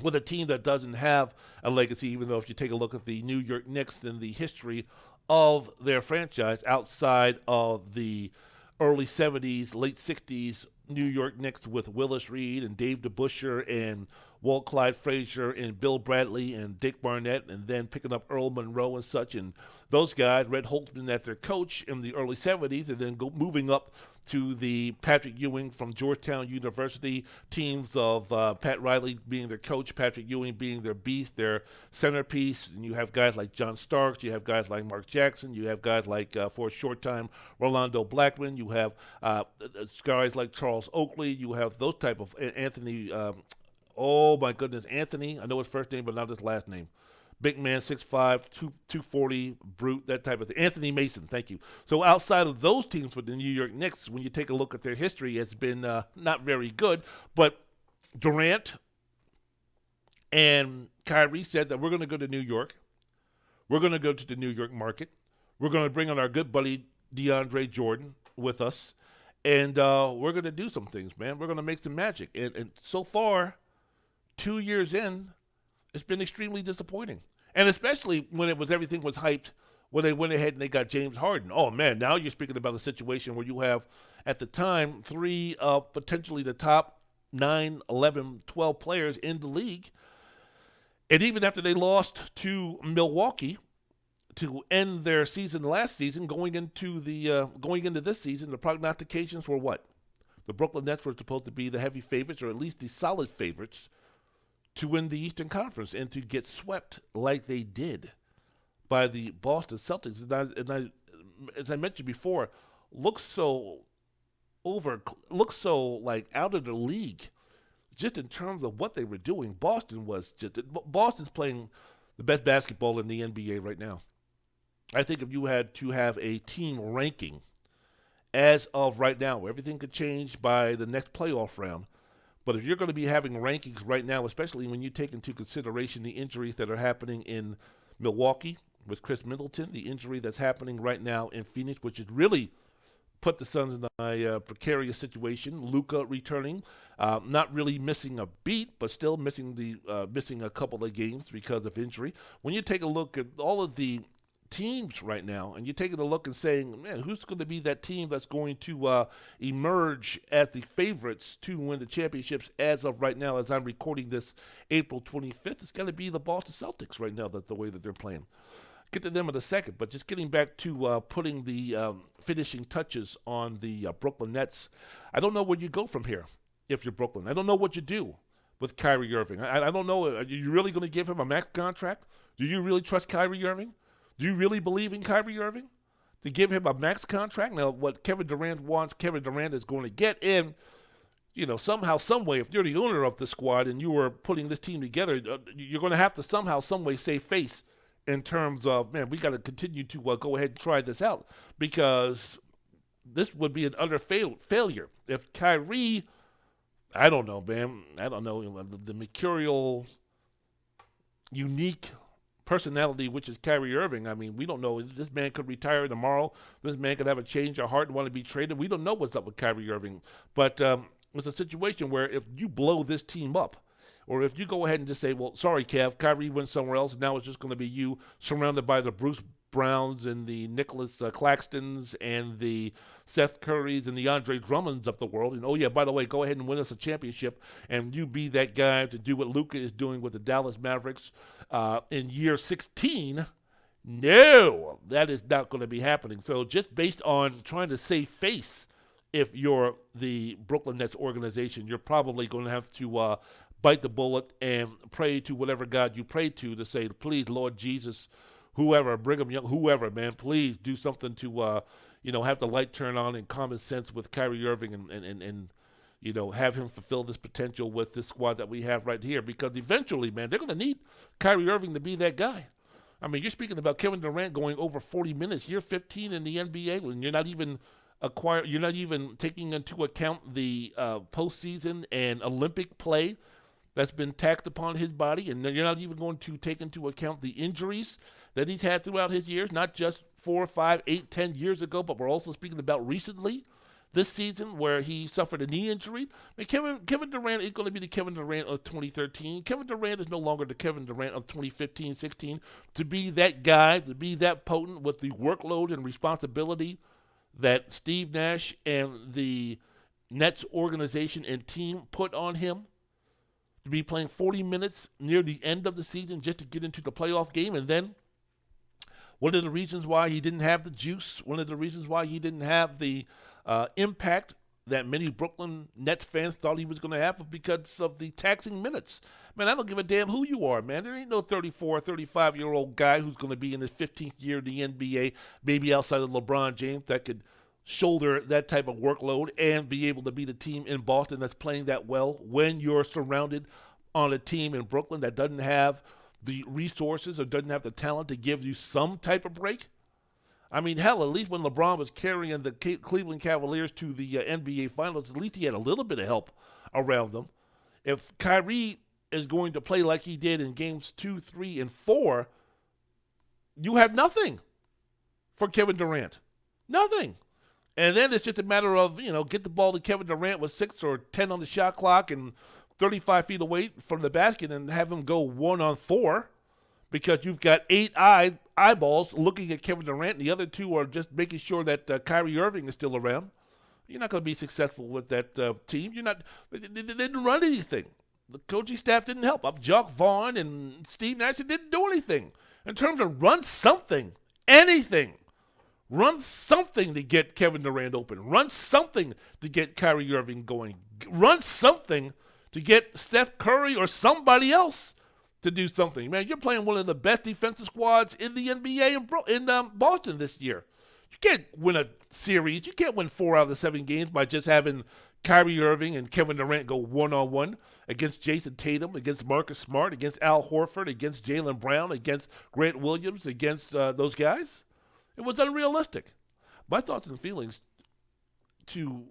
with a team that doesn't have a legacy, even though if you take a look at the New York Knicks and the history of their franchise outside of the early 70s, late 60s New York Knicks with Willis Reed and Dave DeBusschere and Walt Clyde Frazier and Bill Bradley and Dick Barnett, and then picking up Earl Monroe and such, and those guys, Red Holtman as their coach in the early 70s, and then moving up to the Patrick Ewing from Georgetown University teams of Pat Riley being their coach, Patrick Ewing being their beast, their centerpiece. And you have guys like John Starks, you have guys like Mark Jackson, you have guys like, for a short time, Rolando Blackman, you have guys like Charles Oakley, you have those type of Anthony, oh my goodness, Anthony, I know his first name but not his last name. Big man, 6'5", 240, brute, that type of thing. Anthony Mason, thank you. So outside of those teams with the New York Knicks, when you take a look at their history, it's been not very good. But Durant and Kyrie said that we're going to go to New York. We're going to go to the New York market. We're going to bring on our good buddy DeAndre Jordan with us. And we're going to do some things, man. We're going to make some magic. And so far, 2 years in, it's been extremely disappointing. And especially when everything was hyped, when they went ahead and they got James Harden. Oh, man, now you're speaking about a situation where you have, at the time, three of potentially the top 9, 11, 12 players in the league. And even after they lost to Milwaukee to end their season last season, going into this season, the prognostications were what? The Brooklyn Nets were supposed to be the heavy favorites, or at least the solid favorites, to win the Eastern Conference and to get swept like they did by the Boston Celtics. And as I mentioned before, looks so like out of the league, just in terms of what they were doing. Boston's playing the best basketball in the NBA right now. I think if you had to have a team ranking as of right now, everything could change by the next playoff round. But if you're going to be having rankings right now, especially when you take into consideration the injuries that are happening in Milwaukee with Chris Middleton, the injury that's happening right now in Phoenix, which has really put the Suns in a precarious situation. Luka returning, not really missing a beat, but still missing a couple of games because of injury. When you take a look at all of the teams right now, and you're taking a look and saying, man, who's going to be that team that's going to emerge as the favorites to win the championships as of right now, as I'm recording this April 25th? It's got to be the Boston Celtics right now, that's the way that they're playing. Get to them in a second, but just getting back to putting the finishing touches on the Brooklyn Nets, I don't know where you go from here if you're Brooklyn. I don't know what you do with Kyrie Irving. I don't know. Are you really going to give him a max contract? Do you really trust Kyrie Irving? Do you really believe in Kyrie Irving to give him a max contract? Now, what Kevin Durant wants, Kevin Durant is going to get. And, somehow, some way, if you're the owner of the squad and you were putting this team together, you're going to have to somehow, some way save face in terms of, man, we got to continue to go ahead and try this out, because this would be an utter failure. If Kyrie, I don't know, man, I don't know, the mercurial, unique personality, which is Kyrie Irving, I mean, we don't know. This man could retire tomorrow. This man could have a change of heart and want to be traded. We don't know what's up with Kyrie Irving. But it's a situation where if you blow this team up, or if you go ahead and just say, well, sorry, Kev, Kyrie went somewhere else, and now it's just going to be you surrounded by the Bruce Browns and the Nicholas Claxtons and the Seth Currys and the Andre Drummonds of the world. And, oh, yeah, by the way, go ahead and win us a championship, and you be that guy to do what Luka is doing with the Dallas Mavericks in year 16. No, that is not going to be happening. So just based on trying to save face, if you're the Brooklyn Nets organization, you're probably going to have to bite the bullet and pray to whatever God you pray to say, please, Lord Jesus, whoever, Brigham Young, whoever, man, please do something to, have the light turn on and common sense with Kyrie Irving and have him fulfill this potential with this squad that we have right here. Because eventually, man, they're going to need Kyrie Irving to be that guy. I mean, you're speaking about Kevin Durant going over 40 minutes, year 15 in the NBA, and you're not even taking into account the postseason and Olympic play that's been tacked upon his body, and you're not even going to take into account the injuries that he's had throughout his years, not just 4, 5, 8, 10 years ago, but we're also speaking about recently this season where he suffered a knee injury. I mean, Kevin Durant is going to be the Kevin Durant of 2013. Kevin Durant is no longer the Kevin Durant of 2015, 16. To be that guy, to be that potent with the workload and responsibility that Steve Nash and the Nets organization and team put on him, to be playing 40 minutes near the end of the season just to get into the playoff game. And then one of the reasons why he didn't have the juice, one of the reasons why he didn't have the impact that many Brooklyn Nets fans thought he was going to have was because of the taxing minutes. Man, I don't give a damn who you are, man. There ain't no 34, 35-year-old guy who's going to be in his 15th year in the NBA, maybe outside of LeBron James, that could shoulder that type of workload and be able to be the team in Boston that's playing that well when you're surrounded on a team in Brooklyn that doesn't have the resources or doesn't have the talent to give you some type of break. I mean, hell, at least when LeBron was carrying the Cleveland Cavaliers to the NBA Finals, at least he had a little bit of help around them. If Kyrie is going to play like he did in games 2, 3, and 4, you have nothing for Kevin Durant. Nothing. And then it's just a matter of, get the ball to Kevin Durant with 6 or 10 on the shot clock and 35 feet away from the basket and have him go 1-on-4 because you've got 8 eyeballs looking at Kevin Durant, and the other 2 are just making sure that Kyrie Irving is still around. You're not going to be successful with that team. They didn't run anything. The coaching staff didn't help. Jock Vaughn and Steve Nash didn't do anything in terms of run something, anything. Run something to get Kevin Durant open. Run something to get Kyrie Irving going. Run something to get Steph Curry or somebody else to do something. Man, you're playing one of the best defensive squads in the NBA in Boston this year. You can't win a series. You can't win 4 out of the 7 games by just having Kyrie Irving and Kevin Durant go 1-on-1 against Jason Tatum, against Marcus Smart, against Al Horford, against Jaylen Brown, against Grant Williams, against those guys. It was unrealistic. My thoughts and feelings to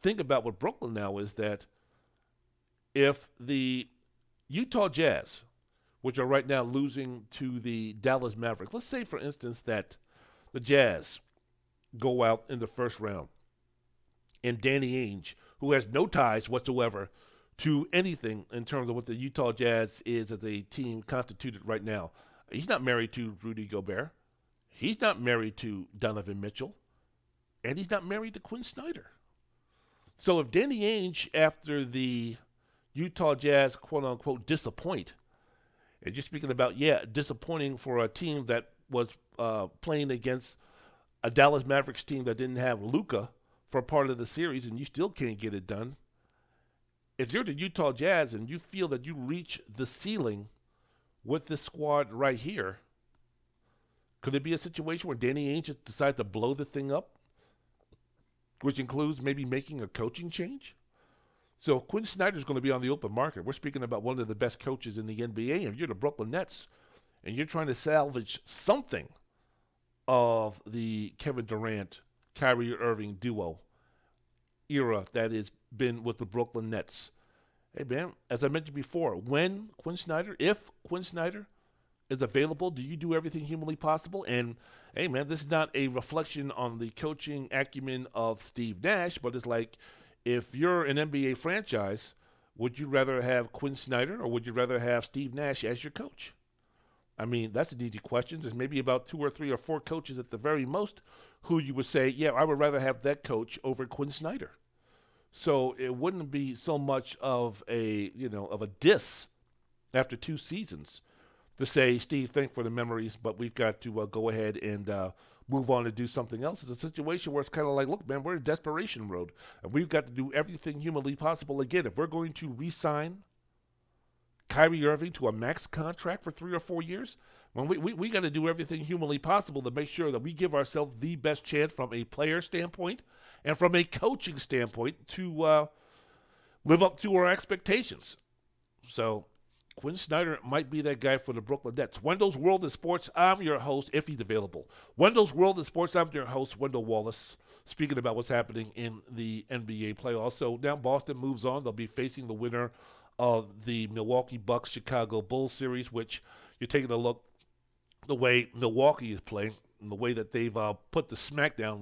think about with Brooklyn now is that if the Utah Jazz, which are right now losing to the Dallas Mavericks, let's say, for instance, that the Jazz go out in the first round and Danny Ainge, who has no ties whatsoever to anything in terms of what the Utah Jazz is as a team constituted right now. He's not married to Rudy Gobert. He's not married to Donovan Mitchell, and he's not married to Quinn Snyder. So if Danny Ainge, after the Utah Jazz, quote-unquote, disappoint, and you're speaking about, disappointing for a team that was playing against a Dallas Mavericks team that didn't have Luka for part of the series, and you still can't get it done. If you're the Utah Jazz and you feel that you reach the ceiling with this squad right here, could it be a situation where Danny Ainge just decides to blow the thing up, which includes maybe making a coaching change? So Quinn Snyder's going to be on the open market. We're speaking about one of the best coaches in the NBA, and you're the Brooklyn Nets, and you're trying to salvage something of the Kevin Durant, Kyrie Irving duo era that has been with the Brooklyn Nets. Hey, man, as I mentioned before, if Quinn Snyder is available, do you do everything humanly possible? And, hey, man, this is not a reflection on the coaching acumen of Steve Nash, but it's like, if you're an NBA franchise, would you rather have Quinn Snyder or would you rather have Steve Nash as your coach? I mean, that's an easy question. There's maybe about 2 or 3 or 4 coaches at the very most who you would say, I would rather have that coach over Quinn Snyder. So it wouldn't be so much of a diss after 2 seasons to say, Steve, thanks for the memories, but we've got to go ahead and move on to do something else. It's a situation where it's kind of like, look, man, we're in desperation road, and we've got to do everything humanly possible. Again, if we're going to re-sign Kyrie Irving to a max contract for 3 or 4 years, well, we got to do everything humanly possible to make sure that we give ourselves the best chance from a player standpoint and from a coaching standpoint to live up to our expectations. So Quinn Snyder might be that guy for the Brooklyn Nets. Wendell's World in Sports, I'm your host, if he's available. Wendell's World in Sports, I'm your host, Wendell Wallace, speaking about what's happening in the NBA playoffs. So now Boston moves on. They'll be facing the winner of the Milwaukee Bucks Chicago Bulls series, which you're taking a look the way Milwaukee is playing and the way that they've laid the smackdown,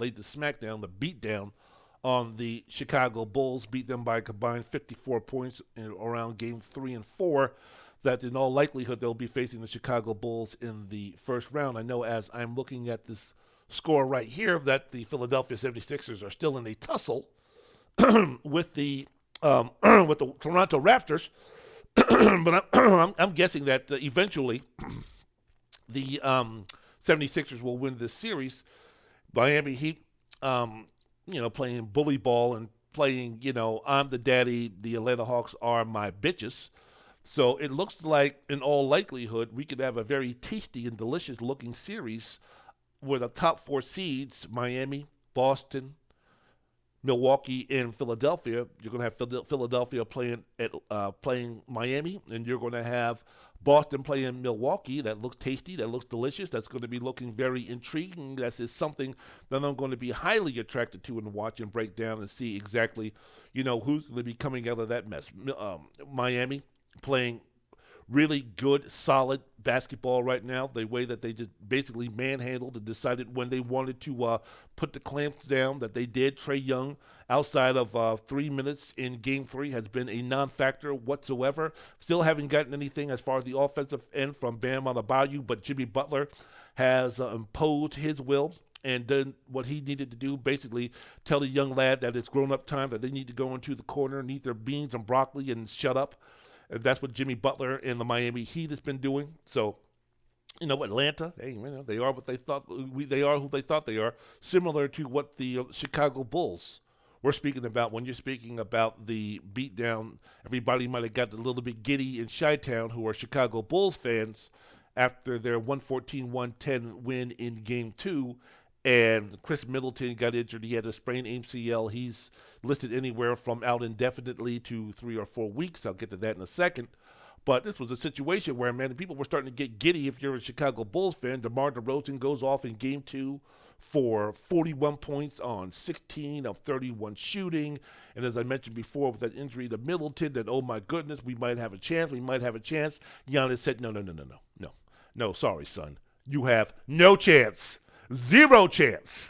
the beatdown on the Chicago Bulls, beat them by a combined 54 points around games 3 and 4, that in all likelihood they'll be facing the Chicago Bulls in the first round. I know as I'm looking at this score right here that the Philadelphia 76ers are still in a tussle with the Toronto Raptors, but I'm guessing that eventually the 76ers will win this series. Miami Heat, playing bully ball and playing, I'm the daddy, the Atlanta Hawks are my bitches. So it looks like, in all likelihood, we could have a very tasty and delicious looking series where the top 4 seeds, Miami, Boston, Milwaukee, and Philadelphia. You're going to have Philadelphia playing Miami, and you're going to have Boston playing Milwaukee. That looks tasty. That looks delicious. That's going to be looking very intriguing. That is something that I'm going to be highly attracted to and watch and break down and see exactly, who's going to be coming out of that mess. Miami playing really good, solid basketball right now. The way that they just basically manhandled and decided when they wanted to put the clamps down that they did. Trae Young, outside of 3 minutes in Game 3, has been a non-factor whatsoever. Still haven't gotten anything as far as the offensive end from Bam Adebayo, but Jimmy Butler has imposed his will and done what he needed to do, basically tell the young lad that it's grown-up time, that they need to go into the corner and eat their beans and broccoli and shut up. And that's what Jimmy Butler and the Miami Heat has been doing. So, Atlanta, they are what they thought. They are who they thought they are. Similar to what the Chicago Bulls were speaking about when you're speaking about the beatdown. Everybody might have got a little bit giddy in Chi-Town who are Chicago Bulls fans after their 114-110 win in Game 2. And Chris Middleton got injured. He had a sprained ACL. He's listed anywhere from out indefinitely to 3 or 4 weeks. I'll get to that in a second. But this was a situation where, man, people were starting to get giddy if you're a Chicago Bulls fan. DeMar DeRozan goes off in Game 2 for 41 points on 16 of 31 shooting. And as I mentioned before, with that injury to Middleton, that, oh, my goodness, we might have a chance. Giannis said, no, sorry, son. You have no chance. 0 chance.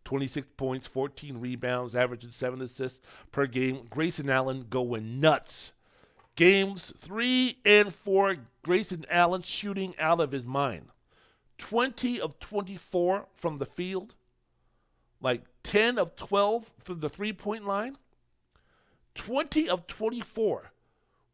26 points, 14 rebounds, averaging 7 assists per game. Grayson Allen going nuts. Games 3 and 4, Grayson Allen shooting out of his mind. 20 of 24 from the field, like 10 of 12 from the three-point line. 20 of 24.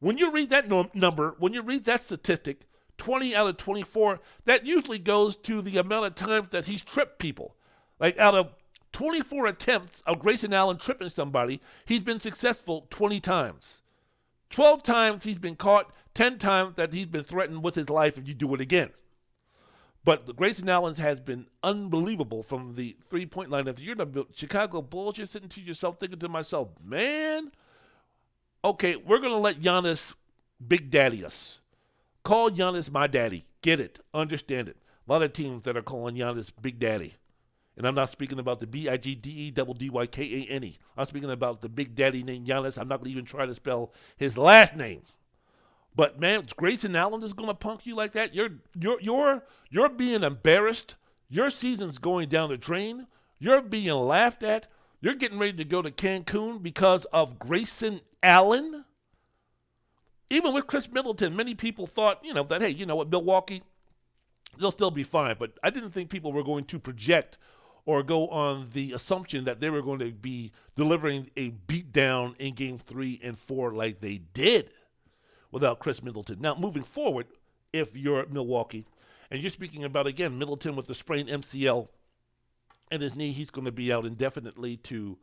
When you read that number, when you read that statistic, 20 out of 24, that usually goes to the amount of times that he's tripped people. Like out of 24 attempts of Grayson Allen tripping somebody, he's been successful 20 times. 12 times he's been caught, 10 times that he's been threatened with his life if you do it again. But the Grayson Allen has been unbelievable from the three-point line. If you're the Chicago Bulls, you're sitting to yourself thinking to myself, man, okay, we're going to let Giannis Big Daddy us. Call Giannis my daddy. Get it. Understand it. A lot of teams that are calling Giannis Big Daddy. And I'm not speaking about the Bigdedykane. I'm speaking about the Big Daddy named Giannis. I'm not going to even try to spell his last name. But man, Grayson Allen is going to punk you like that. You're being embarrassed. Your season's going down the drain. You're being laughed at. You're getting ready to go to Cancun because of Grayson Allen. Even with Chris Middleton, many people thought, that, hey, Milwaukee, they'll still be fine. But I didn't think people were going to project or go on the assumption that they were going to be delivering a beatdown in Game 3 and 4 like they did without Chris Middleton. Now, moving forward, if you're Milwaukee, and you're speaking about, again, Middleton with the sprained MCL and his knee, he's going to be out indefinitely to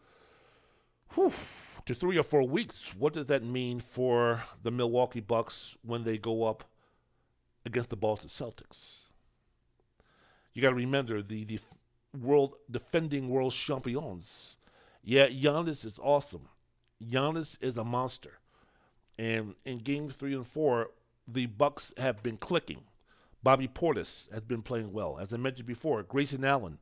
3 or 4 weeks. What does that mean for the Milwaukee Bucks when they go up against the Boston Celtics? You got to remember the defending world champions. Yeah, Giannis is awesome. Giannis is a monster. And in games 3 and 4, the Bucks have been clicking. Bobby Portis has been playing well. As I mentioned before, Grayson Allen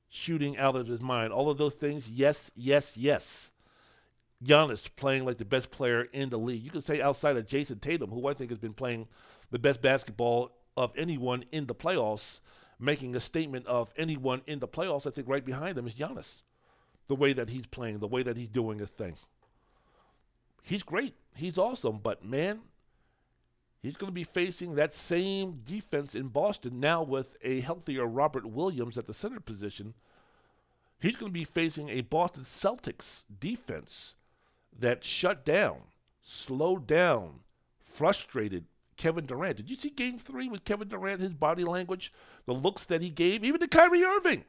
shooting out of his mind. All of those things, yes, yes, yes. Giannis playing like the best player in the league. You could say outside of Jason Tatum, who I think has been playing the best basketball of anyone in the playoffs, making a statement of anyone in the playoffs. I think right behind him is Giannis. The way that he's playing, the way that he's doing his thing. He's great. He's awesome. But, man, he's going to be facing that same defense in Boston now with a healthier Robert Williams at the center position. He's going to be facing a Boston Celtics defense that shut down, slowed down, frustrated Kevin Durant. Did you see Game 3 with Kevin Durant, his body language, the looks that he gave, even to Kyrie Irving?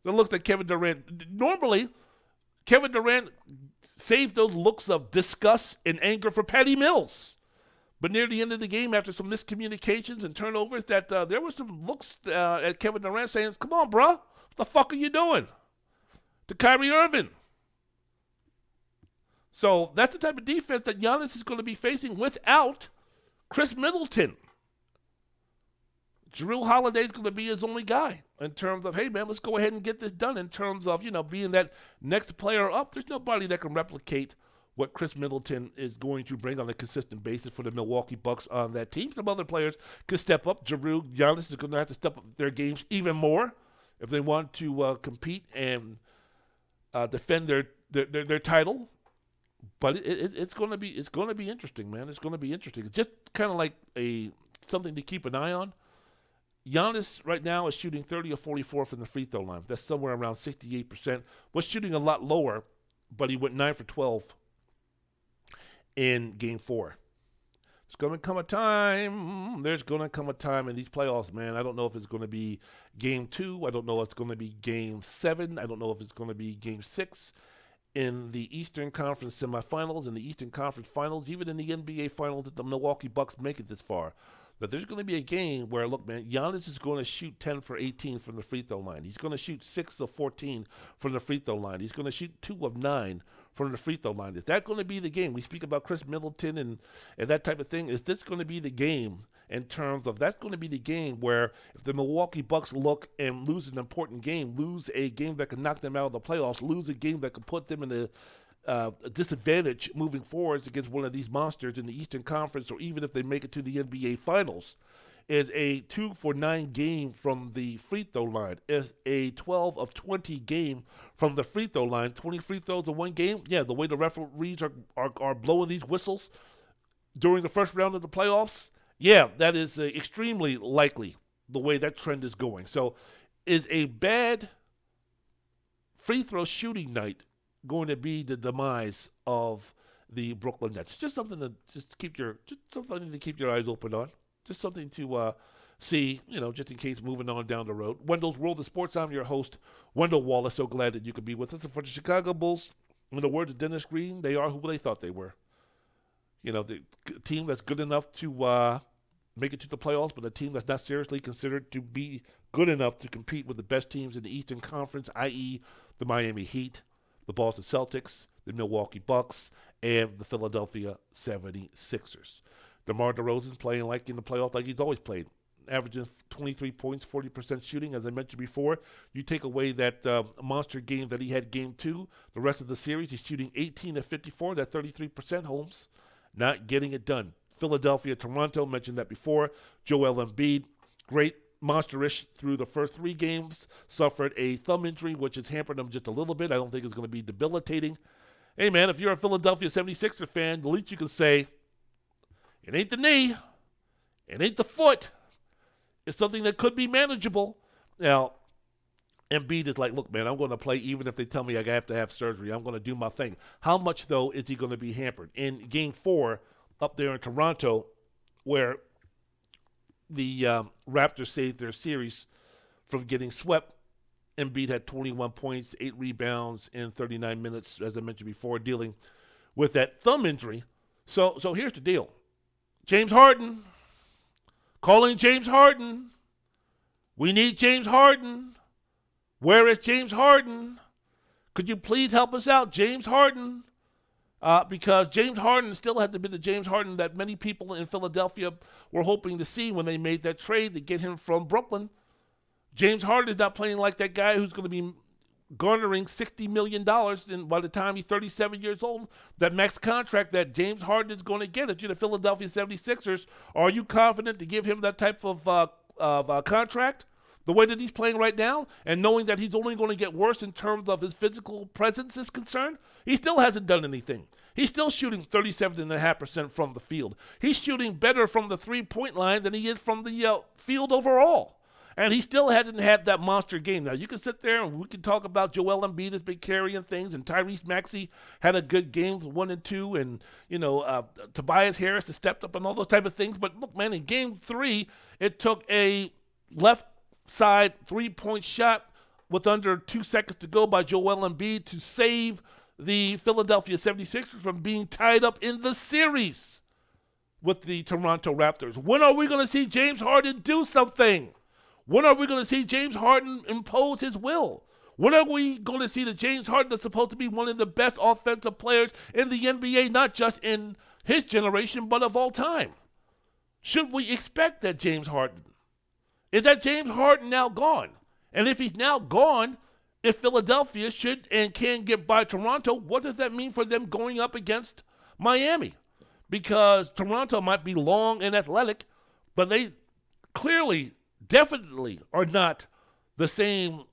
The look that Kevin Durant, normally, Kevin Durant saved those looks of disgust and anger for Patty Mills. But near the end of the game, after some miscommunications and turnovers, that there were some looks at Kevin Durant saying, come on, bro, what the fuck are you doing? To Kyrie Irving. So that's the type of defense that Giannis is going to be facing without Chris Middleton. Jrue Holiday is going to be his only guy in terms of, hey, man, let's go ahead and get this done in terms of, being that next player up. There's nobody that can replicate what Chris Middleton is going to bring on a consistent basis for the Milwaukee Bucks on that team. Some other players could step up. Giannis is going to have to step up their games even more if they want to compete and defend their title. But it's going to be interesting, man. It's going to be interesting. It's just kind of like something to keep an eye on. Giannis right now is shooting 30 or 44 from the free throw line. That's somewhere around 68%. Was shooting a lot lower, but he went 9 for 12 in Game 4. There's going to come a time in these playoffs, man. I don't know if it's going to be Game 2. I don't know if it's going to be Game 7. I don't know if it's going to be Game 6 in the Eastern Conference semifinals, in the Eastern Conference finals, even in the NBA finals that the Milwaukee Bucks make it this far. But there's going to be a game where, look, man, Giannis is going to shoot 10 for 18 from the free throw line. He's going to shoot 6 of 14 from the free throw line. He's going to shoot 2 of 9 from the free throw line. Is that going to be the game? We speak about Chris Middleton and that type of thing. Is this going to be the game in terms of that's going to be the game where if the Milwaukee Bucks look and lose an important game, lose a game that can knock them out of the playoffs, lose a game that could put them in a disadvantage moving forwards against one of these monsters in the Eastern Conference, or even if they make it to the NBA Finals, is a 2 for 9 game from the free throw line, is a 12 of 20 game from the free throw line, 20 free throws in one game. Yeah, the way the referees are blowing these whistles during the first round of the playoffs, yeah, that is extremely likely the way that trend is going. So is a bad free throw shooting night going to be the demise of the Brooklyn Nets? Just something to keep your eyes open on. Just something to see, just in case moving on down the road. Wendell's World of Sports. I'm your host, Wendell Wallace. So glad that you could be with us. And for the Chicago Bulls, in the words of Dennis Green, they are who they thought they were. The team that's good enough to make it to the playoffs, but a team that's not seriously considered to be good enough to compete with the best teams in the Eastern Conference, i.e. the Miami Heat, the Boston Celtics, the Milwaukee Bucks, and the Philadelphia 76ers. DeMar DeRozan's playing like in the playoffs like he's always played, averaging 23 points, 40% shooting, as I mentioned before. You take away that monster game that he had game 2, the rest of the series, he's shooting 18 of 54, that 33%, Holmes. Not getting it done. Philadelphia, Toronto, mentioned that before. Joel Embiid, great, monsterish through the first 3 games. Suffered a thumb injury, which has hampered him just a little bit. I don't think it's going to be debilitating. Hey, man, if you're a Philadelphia 76er fan, the least you can say, it ain't the knee. It ain't the foot. It's something that could be manageable. Now, Embiid is like, look, man, I'm going to play even if they tell me I have to have surgery. I'm going to do my thing. How much, though, is he going to be hampered? In Game 4 up there in Toronto, where the Raptors saved their series from getting swept, Embiid had 21 points, 8 rebounds in 39 minutes, as I mentioned before, dealing with that thumb injury. So here's the deal. James Harden. Calling James Harden. We need James Harden. Where is James Harden? Could you please help us out, James Harden? Because James Harden still had to be the James Harden that many people in Philadelphia were hoping to see when they made that trade to get him from Brooklyn. James Harden is not playing like that guy who's going to be garnering $60 million by the time he's 37 years old. That max contract that James Harden is going to get. If you're the Philadelphia 76ers, are you confident to give him that type of contract? The way that he's playing right now, and knowing that he's only going to get worse in terms of his physical presence is concerned, he still hasn't done anything. He's still shooting 37.5% from the field. He's shooting better from the three-point line than he is from the field overall. And he still hasn't had that monster game. Now, you can sit there and we can talk about Joel Embiid has been carrying things, and Tyrese Maxey had a good game, 1 and 2, and, Tobias Harris has stepped up and all those type of things. But, look, man, in Game 3, it took a left side three-point shot with under 2 seconds to go by Joel Embiid to save the Philadelphia 76ers from being tied up in the series with the Toronto Raptors. When are we going to see James Harden do something? When are we going to see James Harden impose his will? When are we going to see the James Harden that's supposed to be one of the best offensive players in the NBA, not just in his generation, but of all time? Should we expect that James Harden? Is that James Harden now gone? And if he's now gone, if Philadelphia should and can get by Toronto, what does that mean for them going up against Miami? Because Toronto might be long and athletic, but they clearly, definitely are not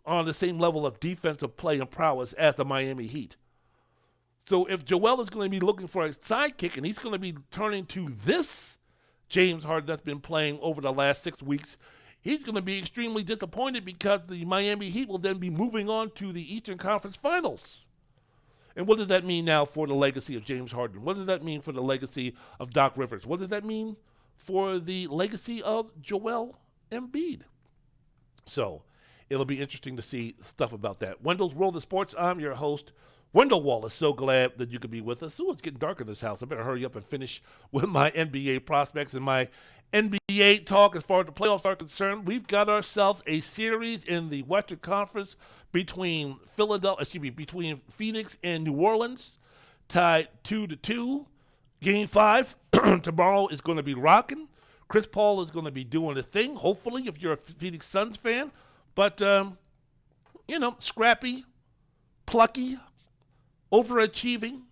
on the same level of defensive play and prowess as the Miami Heat. So if Joel is going to be looking for a sidekick and he's going to be turning to this James Harden that's been playing over the last 6 weeks, he's going to be extremely disappointed because the Miami Heat will then be moving on to the Eastern Conference Finals. And what does that mean now for the legacy of James Harden? What does that mean for the legacy of Doc Rivers? What does that mean for the legacy of Joel Embiid? So it'll be interesting to see stuff about that. Wendell's World of Sports. I'm your host, Wendell Wallace. So glad that you could be with us. Ooh, it's getting dark in this house. I better hurry up and finish with my NBA prospects and my NBA talk as far as the playoffs are concerned. We've got ourselves a series in the Western Conference between Phoenix and New Orleans, tied 2-2. Game 5 tomorrow is going to be rocking. Chris Paul is going to be doing a thing, hopefully, if you're a Phoenix Suns fan. But, scrappy, plucky, overachieving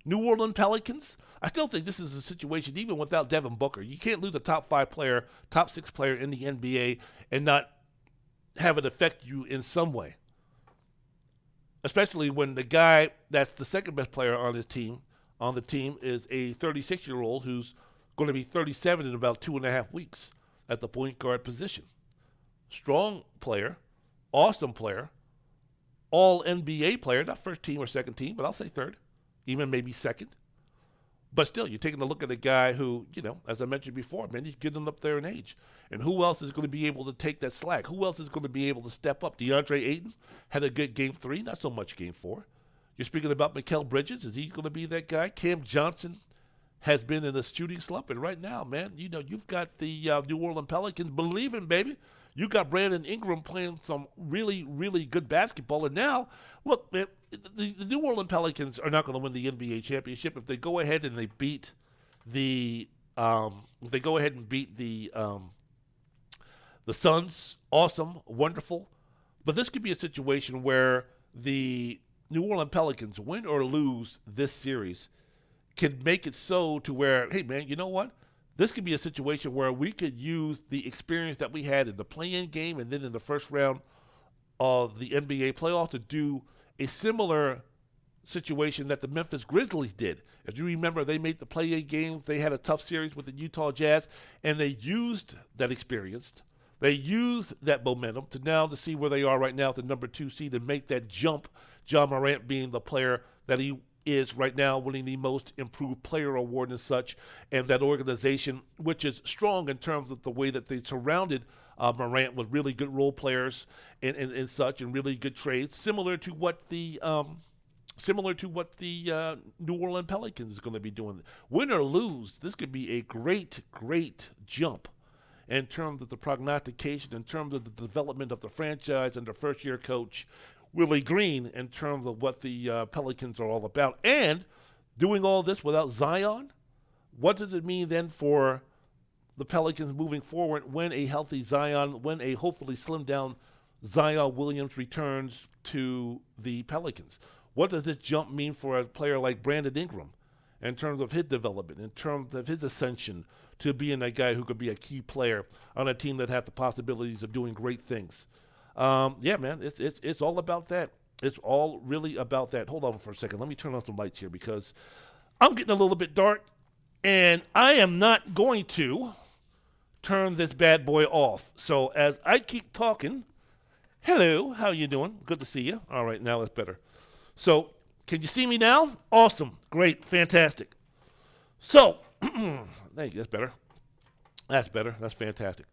New Orleans Pelicans. I still think this is a situation, even without Devin Booker. You can't lose a top 5 player, top 6 player in the NBA and not have it affect you in some way. Especially when the guy that's the second best player on the team is a 36-year-old who's going to be 37 in about 2.5 weeks at the point guard position. strong player, awesome player, all NBA player, not first team or second team, but I'll say third, even maybe second. But still, you're taking a look at a guy who, as I mentioned before, man, he's getting up there in age. And who else is going to be able to take that slack? Who else is going to be able to step up? DeAndre Ayton had a good game 3, not so much game 4. You're speaking about Mikal Bridges. Is he going to be that guy? Cam Johnson has been in a shooting slump. And right now, man, you've got the New Orleans Pelicans believing, baby. You got Brandon Ingram playing some really, really good basketball. And now, look, man, the New Orleans Pelicans are not going to win the NBA championship if they go ahead and they beat the Suns. Awesome, wonderful. But this could be a situation where the New Orleans Pelicans, win or lose this series, can make it so to where, hey, man, you know what? This could be a situation where we could use the experience that we had in the play-in game and then in the first round of the NBA playoffs to do a similar situation that the Memphis Grizzlies did. If you remember, they made the play-in game. They had a tough series with the Utah Jazz, and they used that experience. They used that momentum to see where they are right now at the number 2 seed and make that jump, Ja Morant being the player that he is right now, winning the most improved player award and such, and that organization, which is strong in terms of the way that they surrounded Morant with really good role players and such, and really good trades, similar to what the New Orleans Pelicans is going to be doing. Win or lose, this could be a great, great jump in terms of the prognostication, in terms of the development of the franchise and the first-year coach, Willie Green, in terms of what the Pelicans are all about. And doing all this without Zion, what does it mean then for the Pelicans moving forward when a healthy Zion, when a hopefully slimmed down Zion Williams returns to the Pelicans? What does this jump mean for a player like Brandon Ingram in terms of his development, in terms of his ascension to being a guy who could be a key player on a team that has the possibilities of doing great things? Yeah, man, it's all about that. It's all really about that. Hold on for a second. Let me turn on some lights here because I'm getting a little bit dark, and I am not going to turn this bad boy off. So as I keep talking, hello, how you doing? Good to see you. All right, now it's better. So can you see me now? Awesome. Great. Fantastic. So, thank you. That's better. That's better. That's fantastic.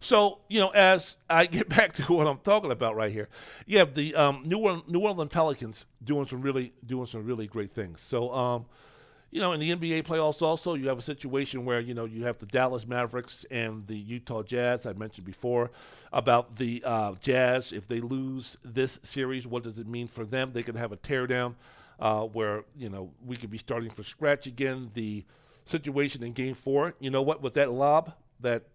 So, as I get back to what I'm talking about right here, you have the New Orleans Pelicans doing some really great things. So, in the NBA playoffs also, you have a situation where, you have the Dallas Mavericks and the Utah Jazz. I mentioned before about the Jazz. If they lose this series, what does it mean for them? They could have a teardown where, we could be starting from scratch again. The situation in Game 4, you know what, with that lob that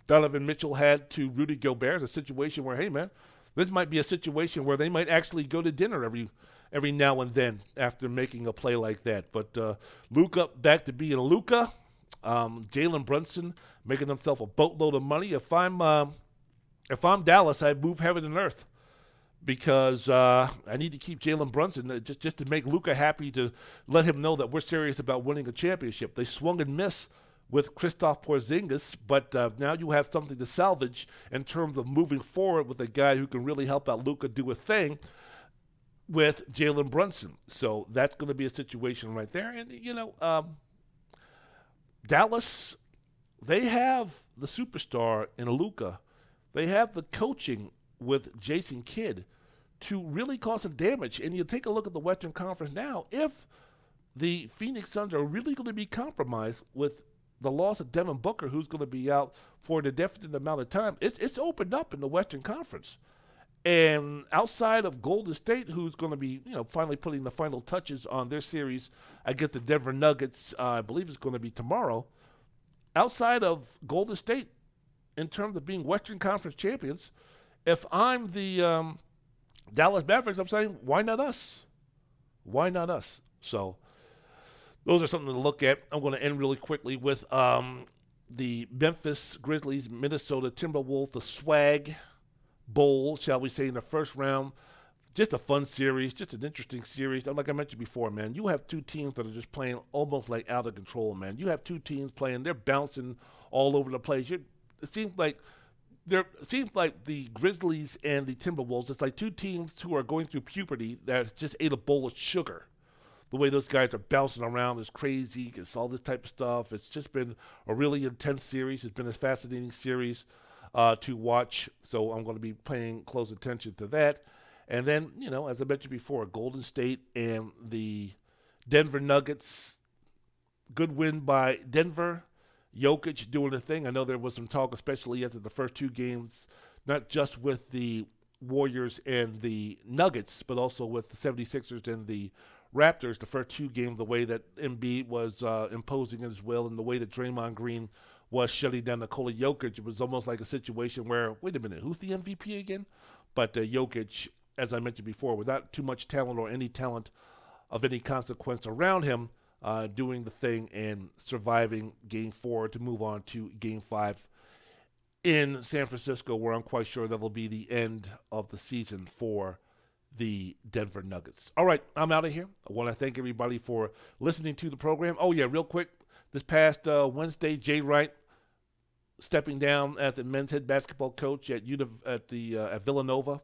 Donovan Mitchell had to Rudy Gobert, is a situation where, hey, man, this might be a situation where they might actually go to dinner every now and then after making a play like that. But Luka back to being Luka. Jalen Brunson making himself a boatload of money. If I'm Dallas, I'd move heaven and earth because I need to keep Jalen Brunson just to make Luka happy, to let him know that we're serious about winning a championship. They swung and missed with Kristaps Porzingis, but now you have something to salvage in terms of moving forward with a guy who can really help out Luka do a thing with Jalen Brunson. So that's going to be a situation right there. And, Dallas, they have the superstar in Luka. They have the coaching with Jason Kidd to really cause some damage. And you take a look at the Western Conference now, if the Phoenix Suns are really going to be compromised with the loss of Devin Booker, who's going to be out for an indefinite amount of time, it's opened up in the Western Conference. And outside of Golden State, who's going to be, finally putting the final touches on their series against the Denver Nuggets, I believe it's going to be tomorrow. Outside of Golden State, in terms of being Western Conference champions, if I'm the Dallas Mavericks, I'm saying, why not us? Why not us? So those are something to look at. I'm going to end really quickly with the Memphis Grizzlies, Minnesota Timberwolves, the Swag Bowl, shall we say, in the first round. Just a fun series, just an interesting series. Like I mentioned before, man, you have two teams that are just playing almost like out of control, man. You have two teams playing, they're bouncing all over the place. It seems like there seems like the Grizzlies and the Timberwolves, it's like two teams who are going through puberty that just ate a bowl of sugar. The way those guys are bouncing around is crazy. It's all this type of stuff. It's just been a really intense series. It's been a fascinating series to watch. So I'm going to be paying close attention to that. And then, as I mentioned before, Golden State and the Denver Nuggets. Good win by Denver. Jokic doing the thing. I know there was some talk, especially after the first two games, not just with the Warriors and the Nuggets, but also with the 76ers and the Raptors. The first two games, the way that Embiid was imposing as well, and the way that Draymond Green was shutting down Nikola Jokic, it was almost like a situation where, wait a minute, who's the MVP again? But Jokic, as I mentioned before, without too much talent or any talent of any consequence around him, doing the thing and surviving Game 4 to move on to Game 5 in San Francisco, where I'm quite sure that will be the end of the season for the Denver Nuggets. All right, I'm out of here. I want to thank everybody for listening to the program. Oh, yeah, real quick. This past Wednesday, Jay Wright stepping down as the men's head basketball coach at Villanova.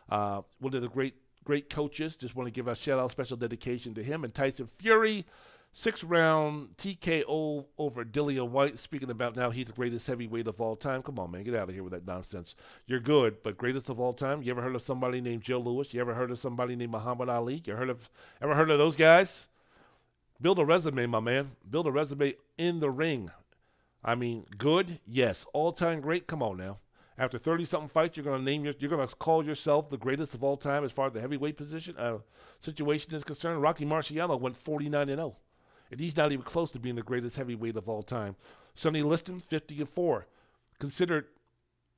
One of the great coaches. Just want to give a shout-out, special dedication to him. And Tyson Fury, 6th-round TKO over Dillian White. Speaking about now, he's the greatest heavyweight of all time. Come on, man, get out of here with that nonsense. You're good, but greatest of all time? You ever heard of somebody named Joe Louis? You ever heard of somebody named Muhammad Ali? Ever heard of those guys? Build a resume, my man. Build a resume in the ring. I mean, good, yes. All-time great. Come on now. After 30-something fights, you're going to call yourself the greatest of all time as far as the heavyweight situation is concerned. Rocky Marciano went 49-0. And he's not even close to being the greatest heavyweight of all time. Sonny Liston, 50-4. Considered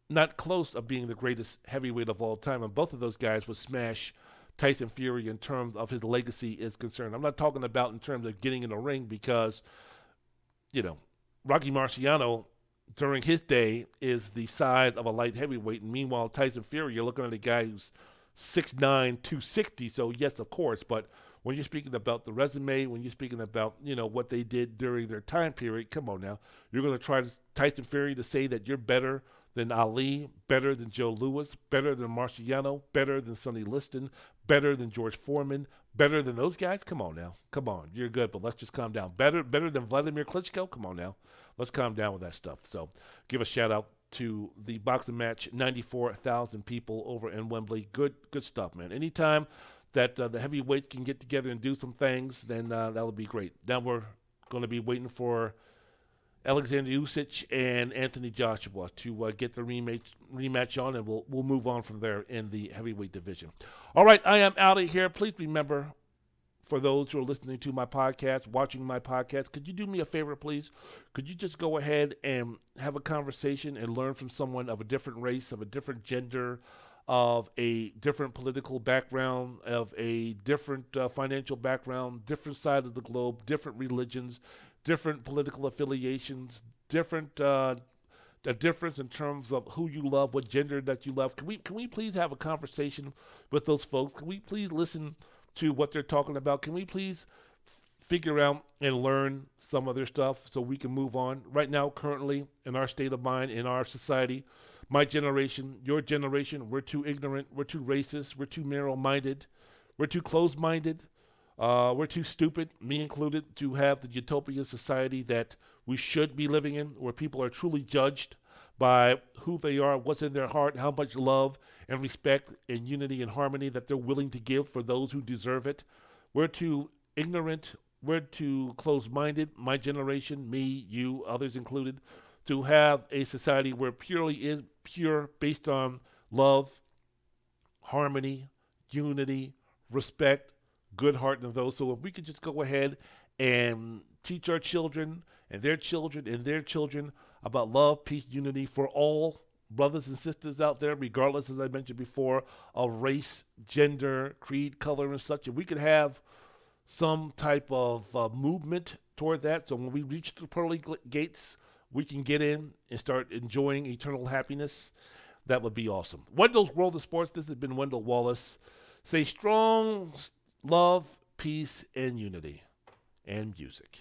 not close of being the greatest heavyweight of all time. And both of those guys would smash Tyson Fury in terms of his legacy is concerned. I'm not talking about in terms of getting in the ring because, Rocky Marciano during his day is the size of a light heavyweight. And meanwhile, Tyson Fury, you're looking at a guy who's 6'9", 260. So, yes, of course, but when you're speaking about the resume, when you're speaking about, what they did during their time period, come on now. You're going to try Tyson Fury to say that you're better than Ali, better than Joe Louis, better than Marciano, better than Sonny Liston, better than George Foreman, better than those guys? Come on now. Come on. You're good, but let's just calm down. Better than Vladimir Klitschko? Come on now. Let's calm down with that stuff. So give a shout-out to the boxing match, 94,000 people over in Wembley. Good stuff, man. Anytime that the heavyweights can get together and do some things, then that'll be great. Now we're going to be waiting for Alexander Usyk and Anthony Joshua to get the rematch on, and we'll move on from there in the heavyweight division. All right, I am out of here. Please remember, for those who are listening to my podcast, watching my podcast, could you do me a favor, please? Could you just go ahead and have a conversation and learn from someone of a different race, of a different gender, of a different political background, of a different financial background, different side of the globe, different religions, different political affiliations, a difference in terms of who you love, what gender that you love. Can we please have a conversation with those folks? Can we please listen to what they're talking about? Can we please figure out and learn some of their stuff so we can move on? Right now, currently, in our state of mind, in our society, my generation, your generation, we're too ignorant, we're too racist, we're too narrow-minded, we're too closed-minded, we're too stupid, me included, to have the utopian society that we should be living in, where people are truly judged by who they are, what's in their heart, how much love and respect and unity and harmony that they're willing to give for those who deserve it. We're too ignorant, we're too closed-minded, my generation, me, you, others included, to have a society where purely is pure based on love, harmony, unity, respect, good heart in those. So if we could just go ahead and teach our children and their children and their children about love, peace, unity for all brothers and sisters out there, regardless, as I mentioned before, of race, gender, creed, color, and such. If we could have some type of movement toward that, so when we reach the pearly gates, we can get in and start enjoying eternal happiness, that would be awesome. Wendell's World of Sports. This has been Wendell Wallace. Say strong love, peace, and unity, and music.